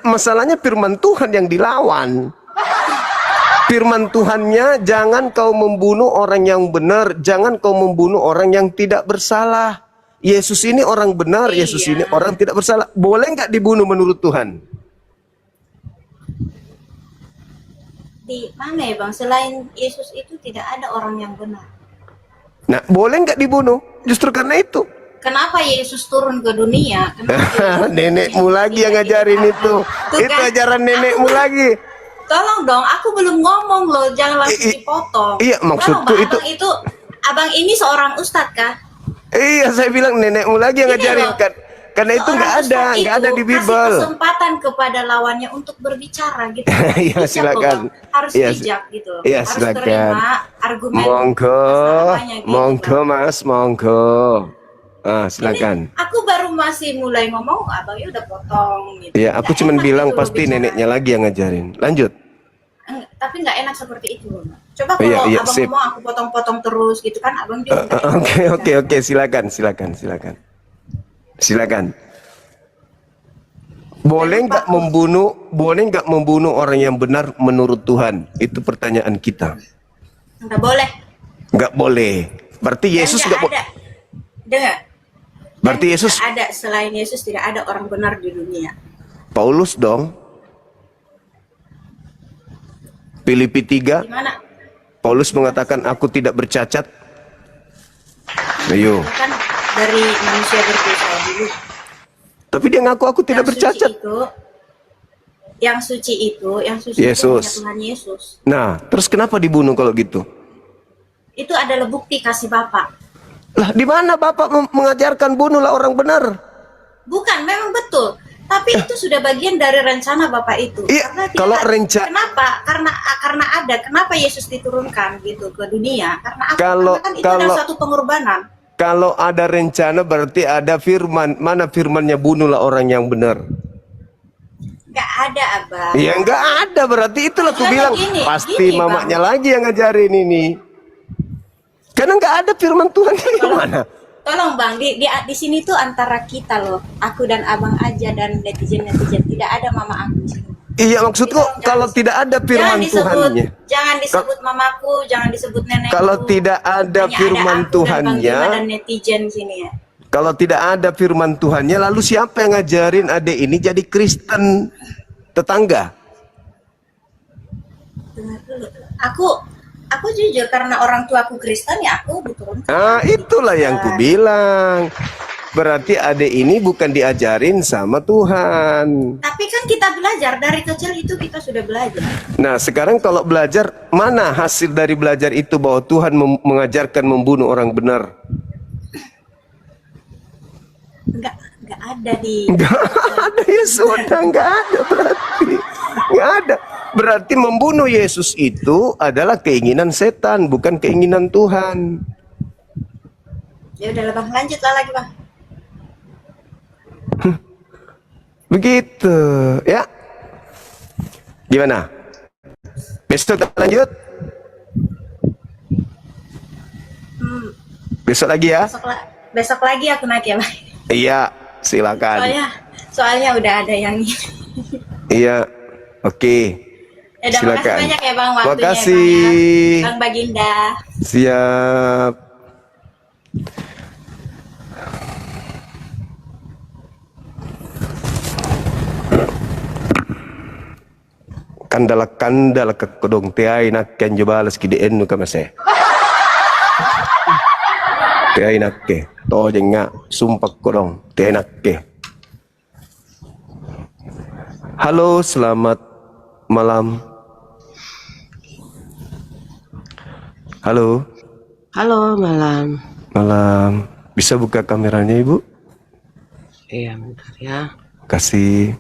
masalahnya firman Tuhan yang dilawan. Firman Tuhannya, jangan kau membunuh orang yang benar, jangan kau membunuh orang yang tidak bersalah. Yesus ini orang benar, Yesus ini orang tidak bersalah. Boleh nggak dibunuh menurut Tuhan? Di mana ya, Bang? Selain Yesus itu tidak ada orang yang benar. Nah, boleh nggak dibunuh? Justru karena itu. Kenapa Yesus turun ke dunia? Nenekmu lagi yang ngajarin itu. Itu kan ajaran nenekmu lagi. Tolong dong, aku belum ngomong loh, jangan langsung dipotong. Iya, maksudku itu. Abang ini seorang ustadz kah? Iya, saya bilang nenekmu lagi yang ngajarin kan. Karena itu nggak ada di Bible. Kasih kesempatan kepada lawannya untuk berbicara gitu. Iya, silakan. Harus bijak gitu. Iya, harus silakan. terima argumen. Monggo, Mas, monggo. Ah, silakan. Ini aku baru masih mulai ngomong, abangnya udah potong gitu. Iya, aku cuma bilang pasti neneknya lagi yang ngajarin. Lanjut. Tapi nggak enak seperti itu. Coba kalau abang ngomong aku potong-potong terus gitu kan, abang juga. Oke, silakan. Boleh nggak membunuh orang yang benar menurut Tuhan? Itu pertanyaan kita. Nggak boleh. Nggak boleh. Berarti Yesus nggak boleh. Dengar. Berarti Yesus ada, selain Yesus tidak ada orang benar di dunia. Paulus dong. Filipi 3. Gimana? Paulus mengatakan aku tidak bercacat. Ayo. Kan dari manusia berdosa dulu. Tapi dia ngaku aku tidak bercacat. Yang suci itu Yesus. Tuhan Yesus. Nah, terus kenapa dibunuh kalau gitu? Itu adalah bukti kasih Bapa. Lah, di mana Bapak mengajarkan bunuhlah orang benar? Bukan, memang betul. Tapi itu sudah bagian dari rencana Bapak itu. Iya, kenapa? Kenapa Yesus diturunkan gitu ke dunia? Karena apa? Karena kan itu adalah suatu pengorbanan. Kalau ada rencana berarti ada firman. Mana firmannya bunuhlah orang yang benar? Nggak ada, Abang. Iya, nggak ada. Berarti itulah aku bilang. Pasti mamanya lagi yang ngajarin ini. Karena nggak ada firman Tuhan di mana. Tolong Bang, di sini tuh antara kita loh. Aku dan Abang aja dan netizen-netizen. Tidak ada mama aku di sini. Iya, maksudku kalau tidak ada firman Tuhannya. Jangan disebut mamaku, jangan disebut nenekku. Kalau tidak ada firman Tuhannya, dan netizen sini ya. Kalau tidak ada firman Tuhannya, lalu siapa yang ngajarin adek ini jadi Kristen tetangga? Dengar dulu. Aku jujur karena orang tua aku Kristen ya aku diturunkan. Nah, itulah yang ku bilang. Berarti adek ini bukan diajarin sama Tuhan. Tapi kan kita belajar dari kecil itu kita sudah belajar. Nah, sekarang kalau belajar, mana hasil dari belajar itu bahwa Tuhan mengajarkan membunuh orang benar? Enggak ada di. Enggak ada, ya sudah, enggak ada berarti. Enggak ada. Berarti membunuh Yesus itu adalah keinginan setan, bukan keinginan Tuhan. Ya udah Bang, lanjutlah lagi Bang. Begitu, ya. Gimana? Besok kita lanjut? Besok lagi ya? Besok lagi aku naik ya Bang. Iya, silakan. Soalnya udah ada yang Iya, oke. Silakan. Makasih banyak ya Bang waktunya. Makasih. Bang Baginda. Siap. kandala ke kodong teai nakken jobalas kideen nu kamase. Teai nakke, to jenga sumpak kodong teai nakke. Halo, selamat malam. Halo. Halo, malam. Malam. Bisa buka kameranya, Ibu? Iya, bentar ya. Kasih.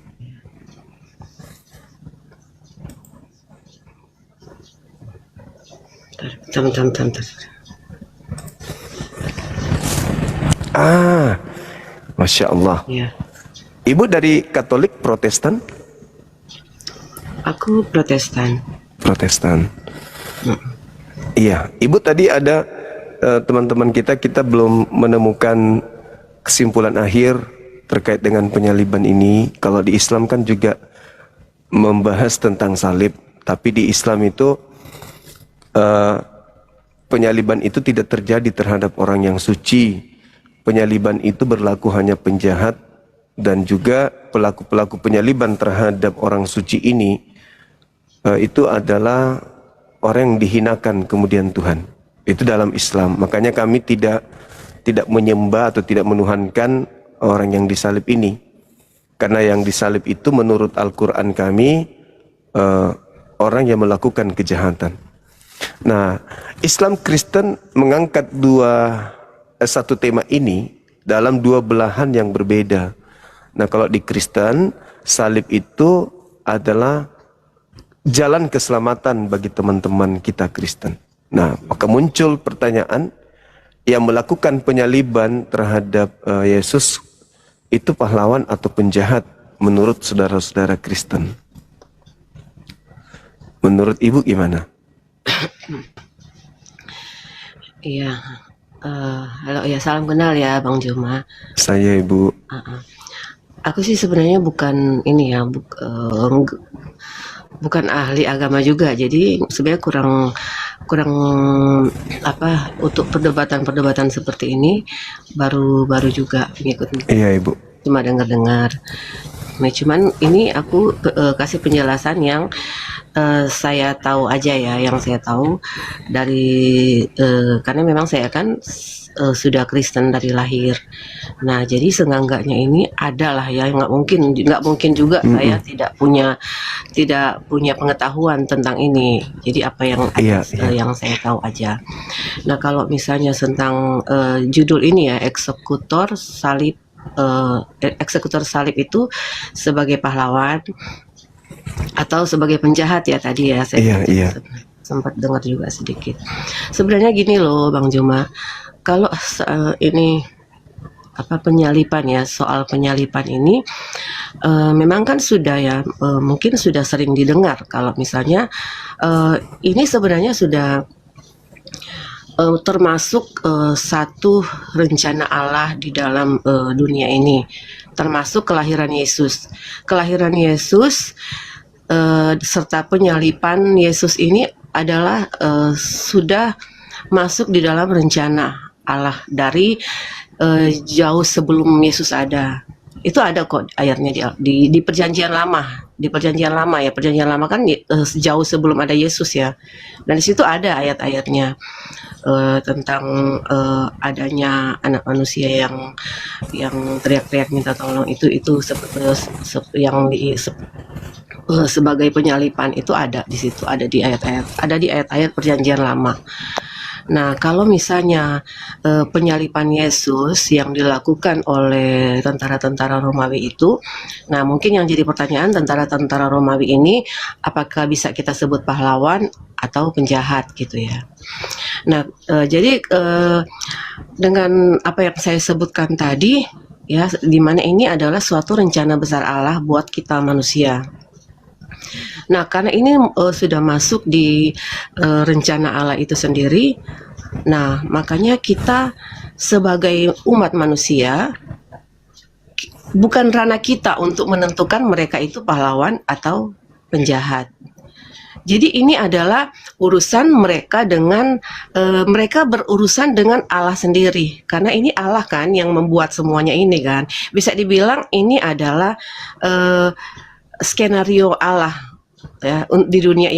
Bentar. Masya Allah. Iya. Ibu dari Katolik Protestan? Aku Protestan. Protestan. Iya, Ibu tadi ada teman-teman kita belum menemukan kesimpulan akhir terkait dengan penyaliban ini. Kalau di Islam kan juga membahas tentang salib, tapi di Islam itu penyaliban itu tidak terjadi terhadap orang yang suci. Penyaliban itu berlaku hanya penjahat dan juga pelaku-pelaku penyaliban terhadap orang suci ini itu adalah orang yang dihinakan kemudian Tuhan. Itu dalam Islam. Makanya kami tidak menyembah atau tidak menuhankan orang yang disalib ini. Karena yang disalib itu menurut Al-Quran kami orang yang melakukan kejahatan. Nah, Islam Kristen mengangkat satu tema ini dalam dua belahan yang berbeda. Nah, kalau di Kristen, salib itu adalah jalan keselamatan bagi teman-teman kita Kristen. Nah, maka muncul pertanyaan, yang melakukan penyaliban terhadap Yesus itu pahlawan atau penjahat menurut saudara-saudara Kristen? Menurut Ibu gimana? Iya. Halo ya, salam kenal ya Bang Juma. Saya Ibu. Aku sih sebenarnya bukan ini ya, bukan ahli agama juga. Jadi sebenarnya kurang apa untuk perdebatan seperti ini baru juga ngikut. Iya Ibu. Cuma dengar-dengar. Nah, cuman ini aku kasih penjelasan yang saya tahu aja ya, yang saya tahu dari karena memang saya kan sudah Kristen dari lahir. Nah, jadi seenggak-enggaknya ini adalah ya, nggak mungkin juga saya tidak punya pengetahuan tentang ini. Jadi apa yang yang saya tahu aja. Nah, kalau misalnya tentang judul ini ya, eksekutor salib itu sebagai pahlawan atau sebagai penjahat ya tadi ya, saya sempat dengar juga sedikit. Sebenarnya gini loh Bang Juma, kalau ini apa penyalipan ya, soal penyalipan ini memang kan sudah ya mungkin sudah sering didengar kalau misalnya ini sebenarnya sudah termasuk satu rencana Allah di dalam dunia ini, termasuk kelahiran Yesus serta penyalipan Yesus ini adalah sudah masuk di dalam rencana Allah dari jauh sebelum Yesus ada. Itu ada kok ayatnya di perjanjian lama. Di perjanjian lama ya, perjanjian lama kan jauh sebelum ada Yesus ya. Dan di situ ada ayat-ayatnya tentang adanya anak manusia yang teriak-teriak minta tolong, itu sebagai penyalipan itu ada di situ, ada di ayat-ayat perjanjian lama. Nah, kalau misalnya penyalipan Yesus yang dilakukan oleh tentara-tentara Romawi itu, nah mungkin yang jadi pertanyaan, tentara-tentara Romawi ini apakah bisa kita sebut pahlawan atau penjahat gitu ya. Nah, jadi dengan apa yang saya sebutkan tadi ya, di mana ini adalah suatu rencana besar Allah buat kita manusia. Nah, karena ini sudah masuk di rencana Allah itu sendiri, nah makanya kita sebagai umat manusia, bukan ranah kita untuk menentukan mereka itu pahlawan atau penjahat. Jadi ini adalah urusan mereka dengan mereka berurusan dengan Allah sendiri, karena ini Allah kan yang membuat semuanya ini kan. Bisa dibilang ini adalah skenario Allah ya di dunia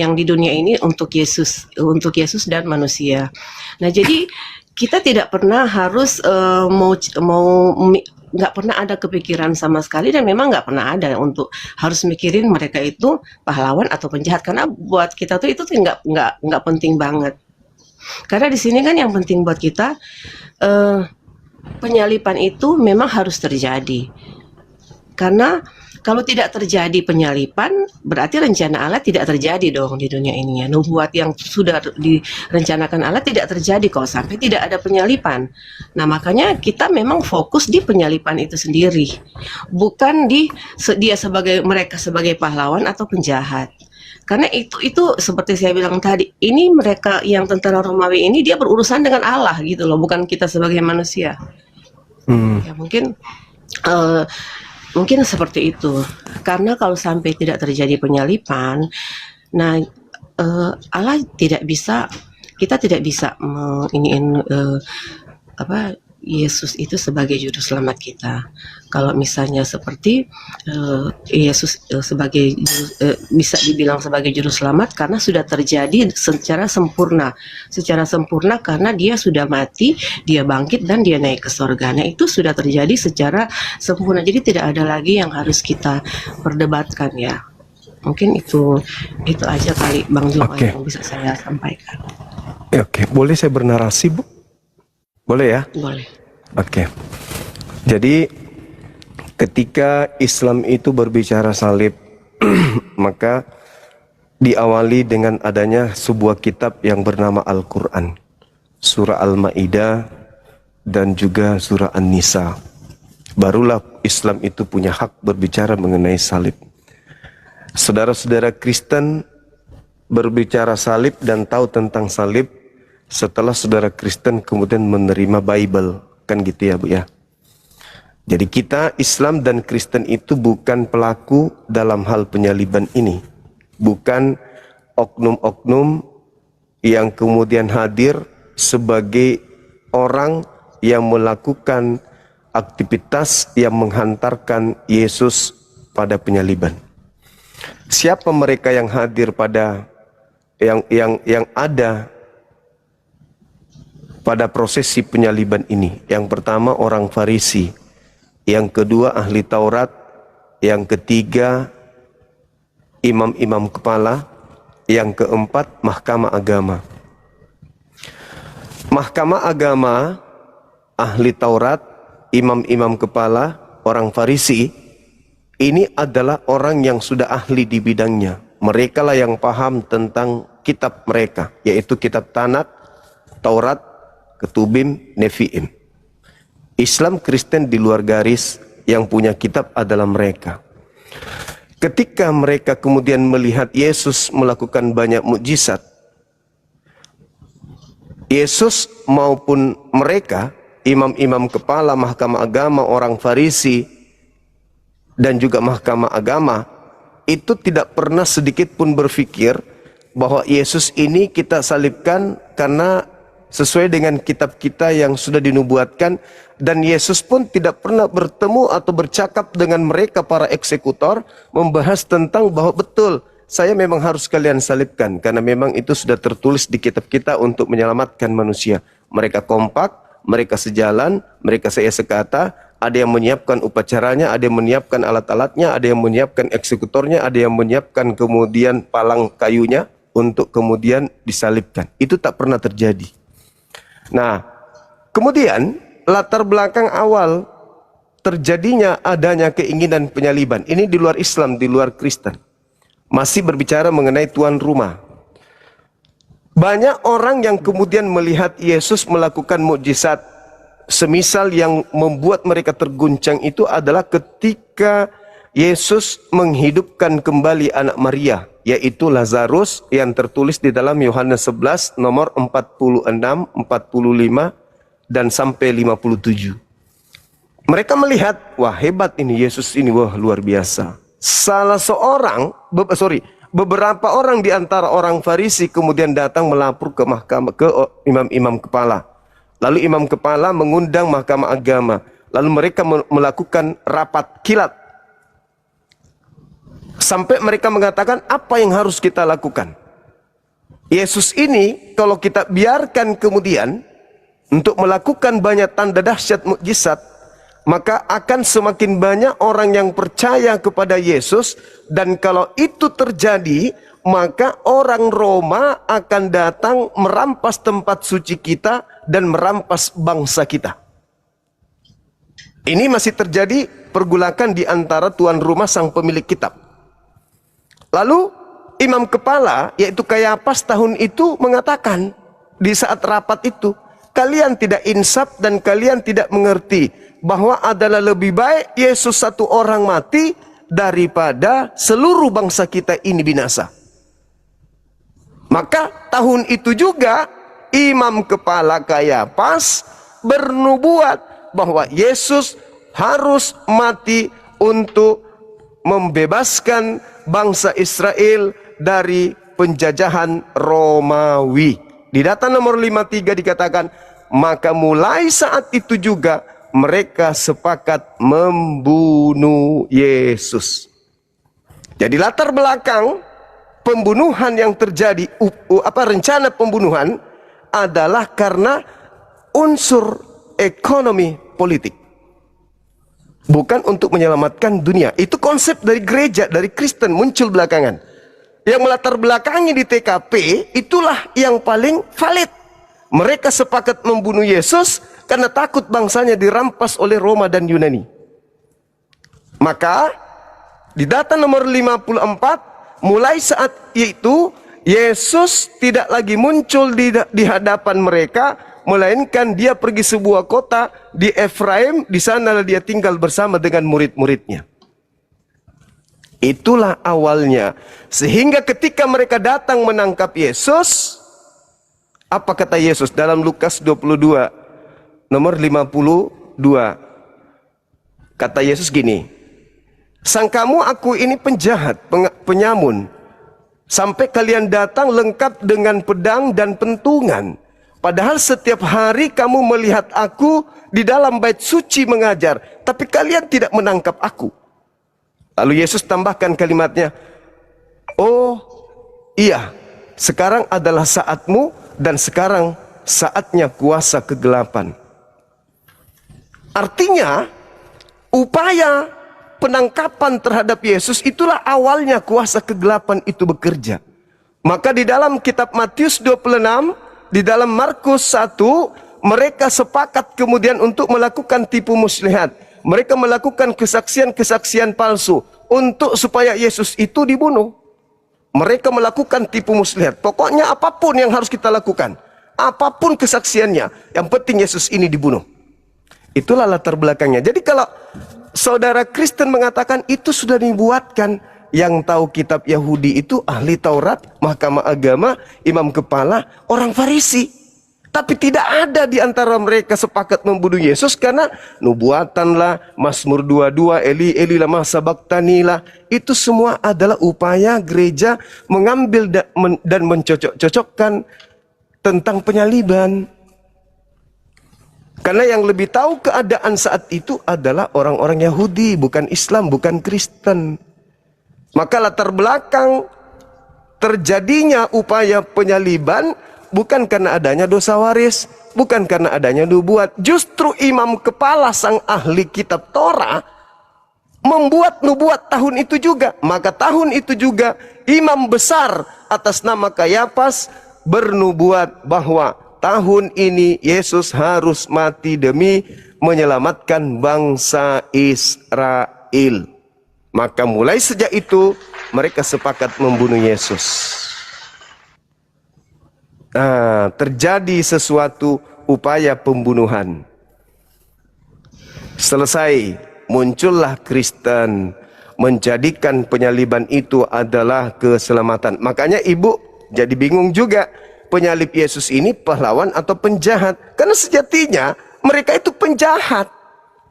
ini untuk Yesus dan manusia. Nah, jadi kita tidak pernah harus nggak pernah ada kepikiran sama sekali, dan memang nggak pernah ada untuk harus mikirin mereka itu pahlawan atau penjahat, karena buat kita tuh itu nggak penting banget. Karena di sini kan yang penting buat kita penyalipan itu memang harus terjadi. Karena kalau tidak terjadi penyalipan, berarti rencana Allah tidak terjadi dong di dunia ini ya. Nubuat yang sudah direncanakan Allah tidak terjadi kalau sampai tidak ada penyalipan. Nah, makanya kita memang fokus di penyalipan itu sendiri, bukan di mereka sebagai pahlawan atau penjahat. Karena itu seperti saya bilang tadi, ini mereka yang tentara Romawi ini dia berurusan dengan Allah gitu loh, bukan kita sebagai manusia. Ya mungkin seperti itu. Karena kalau sampai tidak terjadi penyalipan, nah Allah kita tidak bisa Yesus itu sebagai juru selamat kita. Kalau misalnya seperti Yesus bisa dibilang sebagai juru selamat karena sudah terjadi secara sempurna karena dia sudah mati, dia bangkit dan dia naik ke surga. Nah, itu sudah terjadi secara sempurna. Jadi tidak ada lagi yang harus kita perdebatkan ya. Mungkin itu aja kali Bang Juma yang bisa saya sampaikan. Oke, boleh saya bernarasi, Bu? Boleh ya? Boleh. Oke. Jadi ketika Islam itu berbicara salib, maka diawali dengan adanya sebuah kitab yang bernama Al-Quran, surah Al-Ma'idah dan juga surah An-Nisa. Barulah Islam itu punya hak berbicara mengenai salib. Saudara-saudara Kristen berbicara salib dan tahu tentang salib setelah saudara Kristen kemudian menerima Bible, kan gitu ya Bu ya. Jadi kita Islam dan Kristen itu bukan pelaku dalam hal penyaliban ini, bukan oknum-oknum yang kemudian hadir sebagai orang yang melakukan aktivitas yang menghantarkan Yesus pada penyaliban. Siapa mereka yang hadir pada yang ada pada prosesi penyaliban ini? Yang pertama orang Farisi, yang kedua ahli Taurat, yang ketiga imam-imam kepala, yang keempat mahkamah agama. Mahkamah agama, ahli Taurat, imam-imam kepala, orang Farisi, ini adalah orang yang sudah ahli di bidangnya. Mereka lah yang paham tentang kitab mereka, yaitu kitab Tanakh, Taurat, Ketubim, Nefiim. Islam Kristen di luar garis, yang punya kitab adalah mereka. Ketika mereka kemudian melihat Yesus melakukan banyak mukjizat, Yesus maupun mereka, imam-imam kepala, mahkamah agama, orang Farisi, dan juga mahkamah agama, itu tidak pernah sedikit pun berpikir bahwa Yesus ini kita salibkan karena sesuai dengan kitab kita yang sudah dinubuatkan, dan Yesus pun tidak pernah bertemu atau bercakap dengan mereka para eksekutor membahas tentang bahwa betul saya memang harus kalian salibkan karena memang itu sudah tertulis di kitab kita untuk menyelamatkan manusia. Mereka kompak, mereka sejalan, mereka sekata, ada yang menyiapkan upacaranya, ada yang menyiapkan alat-alatnya, ada yang menyiapkan eksekutornya, ada yang menyiapkan kemudian palang kayunya untuk kemudian disalibkan. Itu tak pernah terjadi. Nah, kemudian latar belakang awal terjadinya adanya keinginan penyaliban ini di luar Islam, di luar Kristen, masih berbicara mengenai tuan rumah. Banyak orang yang kemudian melihat Yesus melakukan mukjizat, semisal yang membuat mereka terguncang itu adalah ketika Yesus menghidupkan kembali anak Maria, yaitu Lazarus, yang tertulis di dalam Yohanes 11 nomor 46, 45 dan sampai 57. Mereka melihat, wah hebat ini Yesus ini, wah luar biasa. Beberapa orang di antara orang Farisi kemudian datang melapor ke mahkamah, ke imam-imam kepala. Lalu imam kepala mengundang mahkamah agama. Lalu mereka melakukan rapat kilat. Sampai mereka mengatakan, apa yang harus kita lakukan? Yesus ini kalau kita biarkan kemudian untuk melakukan banyak tanda dahsyat mukjizat, maka akan semakin banyak orang yang percaya kepada Yesus. Dan kalau itu terjadi, maka orang Roma akan datang merampas tempat suci kita dan merampas bangsa kita. Ini masih terjadi pergulakan di antara tuan rumah sang pemilik kitab. Lalu imam kepala yaitu Kayafas tahun itu mengatakan di saat rapat itu, kalian tidak insaf dan kalian tidak mengerti bahwa adalah lebih baik Yesus satu orang mati daripada seluruh bangsa kita ini binasa. Maka tahun itu juga imam kepala Kayafas bernubuat bahwa Yesus harus mati untuk membebaskan bangsa Israel dari penjajahan Romawi. Di data nomor 53 dikatakan, maka mulai saat itu juga mereka sepakat membunuh Yesus. Jadi latar belakang pembunuhan yang terjadi, rencana pembunuhan adalah karena unsur ekonomi politik. Bukan untuk menyelamatkan dunia. Itu konsep dari gereja, dari Kristen muncul belakangan. Yang melatar belakangi di TKP itulah yang paling valid. Mereka sepakat membunuh Yesus karena takut bangsanya dirampas oleh Roma dan Yunani. Maka di data nomor 54, mulai saat itu Yesus tidak lagi muncul di hadapan mereka, melainkan dia pergi sebuah kota di Efraim. Di sana dia tinggal bersama dengan murid-muridnya. Itulah awalnya. Sehingga ketika mereka datang menangkap Yesus, apa kata Yesus dalam Lukas 22 nomor 52? Kata Yesus gini, sangkamu aku ini penjahat, penyamun, sampai kalian datang lengkap dengan pedang dan pentungan. Padahal setiap hari kamu melihat aku di dalam bait suci mengajar, tapi kalian tidak menangkap aku. Lalu Yesus tambahkan kalimatnya, oh iya, sekarang adalah saatmu dan sekarang saatnya kuasa kegelapan. Artinya, upaya penangkapan terhadap Yesus itulah awalnya kuasa kegelapan itu bekerja. Maka di dalam kitab Matius 26, di dalam Markus 1, mereka sepakat kemudian untuk melakukan tipu muslihat. Mereka melakukan kesaksian-kesaksian palsu untuk supaya Yesus itu dibunuh. Mereka melakukan tipu muslihat. Pokoknya apapun yang harus kita lakukan, apapun kesaksiannya, yang penting Yesus ini dibunuh. Itulah latar belakangnya. Jadi kalau saudara Kristen mengatakan itu sudah dibuatkan, yang tahu kitab Yahudi itu ahli Taurat, mahkamah agama, imam kepala, orang Farisi. Tapi tidak ada di antara mereka sepakat membunuh Yesus karena nubuatan lah, Mazmur 22, Eli Eli lama sabaktani lah. Itu semua adalah upaya gereja mengambil dan mencocok-cocokkan tentang penyaliban. Karena yang lebih tahu keadaan saat itu adalah orang-orang Yahudi, bukan Islam, bukan Kristen. Maka latar belakang terjadinya upaya penyaliban bukan karena adanya dosa waris, bukan karena adanya nubuat. Justru imam kepala sang ahli kitab Torah membuat nubuat tahun itu juga. Maka tahun itu juga imam besar atas nama Kayafas bernubuat bahwa tahun ini Yesus harus mati demi menyelamatkan bangsa Israel. Maka mulai sejak itu mereka sepakat membunuh Yesus. Terjadi sesuatu upaya pembunuhan. Selesai, muncullah Kristen menjadikan penyaliban itu adalah keselamatan. Makanya ibu jadi bingung juga, penyalib Yesus ini pahlawan atau penjahat? Karena sejatinya mereka itu penjahat.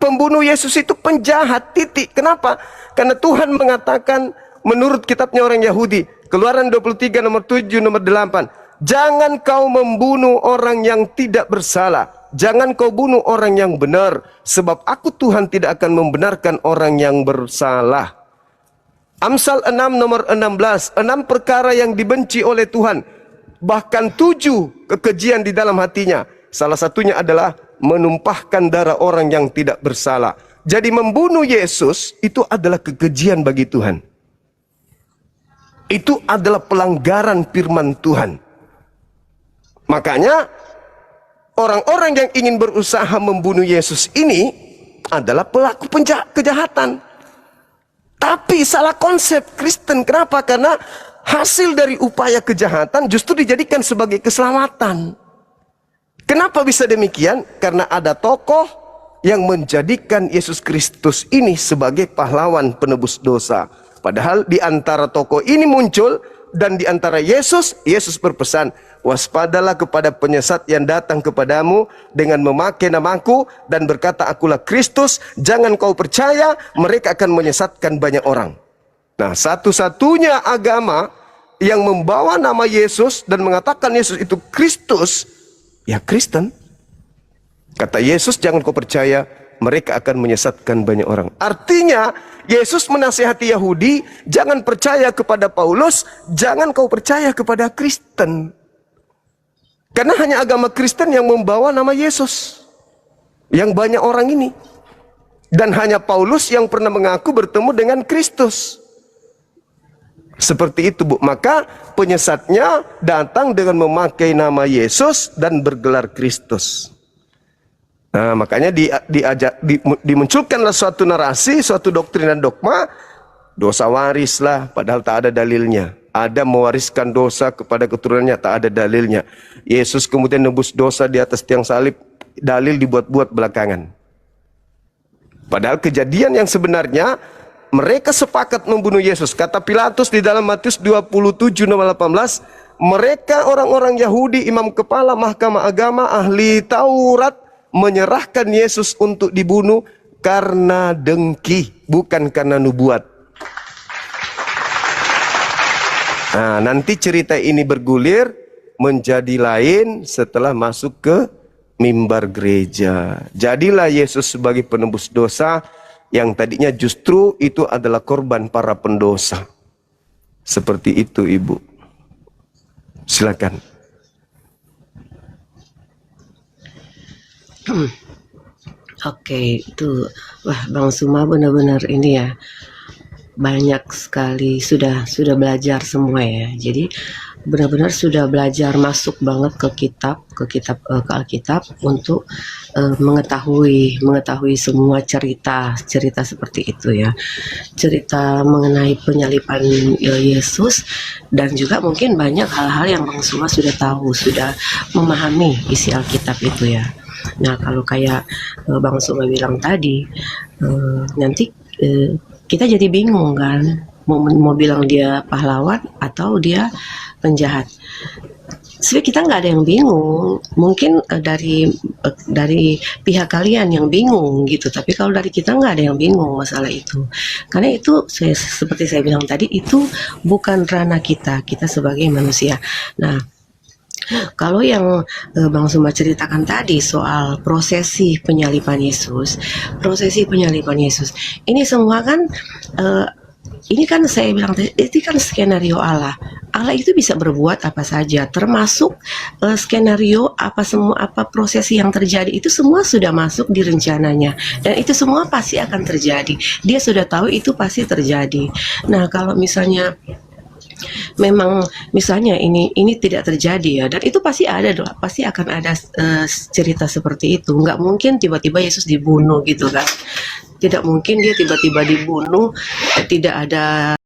Pembunuh Yesus itu penjahat, titik. Kenapa? Karena Tuhan mengatakan menurut kitabnya orang Yahudi, Keluaran 23 nomor 7 nomor 8, jangan kau membunuh orang yang tidak bersalah. Jangan kau bunuh orang yang benar, sebab aku Tuhan tidak akan membenarkan orang yang bersalah. Amsal 6 nomor 16, 6 perkara yang dibenci oleh Tuhan, bahkan 7 kekejian di dalam hatinya. Salah satunya adalah menumpahkan darah orang yang tidak bersalah. Jadi membunuh Yesus itu adalah kekejian bagi Tuhan. Itu adalah pelanggaran firman Tuhan. Makanya orang-orang yang ingin berusaha membunuh Yesus ini adalah pelaku kejahatan. Tapi salah konsep Kristen. Kenapa? Karena hasil dari upaya kejahatan justru dijadikan sebagai keselamatan. Kenapa bisa demikian? Karena ada tokoh yang menjadikan Yesus Kristus ini sebagai pahlawan penebus dosa. Padahal di antara tokoh ini muncul, dan di antara Yesus berpesan, waspadalah kepada penyesat yang datang kepadamu dengan memakai namaku dan berkata, akulah Kristus. Jangan kau percaya, mereka akan menyesatkan banyak orang. Nah, satu-satunya agama yang membawa nama Yesus dan mengatakan Yesus itu Kristus, ya Kristen. Kata Yesus, jangan kau percaya, mereka akan menyesatkan banyak orang. Artinya Yesus menasihati Yahudi, jangan percaya kepada Paulus, jangan kau percaya kepada Kristen. Karena hanya agama Kristen yang membawa nama Yesus, yang banyak orang ini. Dan hanya Paulus yang pernah mengaku bertemu dengan Kristus. Seperti itu, Bu. Maka penyesatnya datang dengan memakai nama Yesus dan bergelar Kristus. Nah, makanya dimunculkanlah suatu narasi, suatu doktrin dan dogma, dosa waris lah, padahal tak ada dalilnya. Adam mewariskan dosa kepada keturunannya, tak ada dalilnya. Yesus kemudian nebus dosa di atas tiang salib, dalil dibuat-buat belakangan. Padahal kejadian yang sebenarnya, mereka sepakat membunuh Yesus. Kata Pilatus di dalam Matius 27 nomor 18, mereka orang-orang Yahudi, imam kepala, mahkamah agama, ahli Taurat, menyerahkan Yesus untuk dibunuh karena dengki, bukan karena nubuat. Nah, nanti cerita ini bergulir menjadi lain setelah masuk ke mimbar gereja. Jadilah Yesus sebagai penebus dosa yang tadinya justru itu adalah korban para pendosa. Seperti itu, Ibu. Silakan. Oke, itu wah Bang Suma benar-benar ini ya, banyak sekali sudah belajar semua ya. Jadi benar-benar sudah belajar masuk banget ke Alkitab untuk mengetahui semua cerita seperti itu ya. Cerita mengenai penyaliban Yesus, dan juga mungkin banyak hal-hal yang Bang Suma sudah tahu, sudah memahami isi Alkitab itu ya. Nah, kalau kayak Bang Suma bilang tadi, nanti kita jadi bingung kan, mau bilang dia pahlawan atau dia penjahat. Sebenarnya kita nggak ada yang bingung, mungkin dari pihak kalian yang bingung gitu, tapi kalau dari kita nggak ada yang bingung masalah itu, karena itu seperti saya bilang tadi, itu bukan ranah kita sebagai manusia. Nah, kalau yang Bang Suma ceritakan tadi soal prosesi penyaliban Yesus, ini semua kan ini kan saya bilang tadi, itu kan skenario Allah. Allah itu bisa berbuat apa saja, termasuk skenario apa prosesi yang terjadi itu semua sudah masuk di rencananya, dan itu semua pasti akan terjadi. Dia sudah tahu itu pasti terjadi. Nah, kalau misalnya memang misalnya ini tidak terjadi ya, dan itu pasti akan ada cerita seperti itu. Nggak mungkin tiba-tiba Yesus dibunuh gitu kan, tidak mungkin dia tiba-tiba dibunuh, tidak ada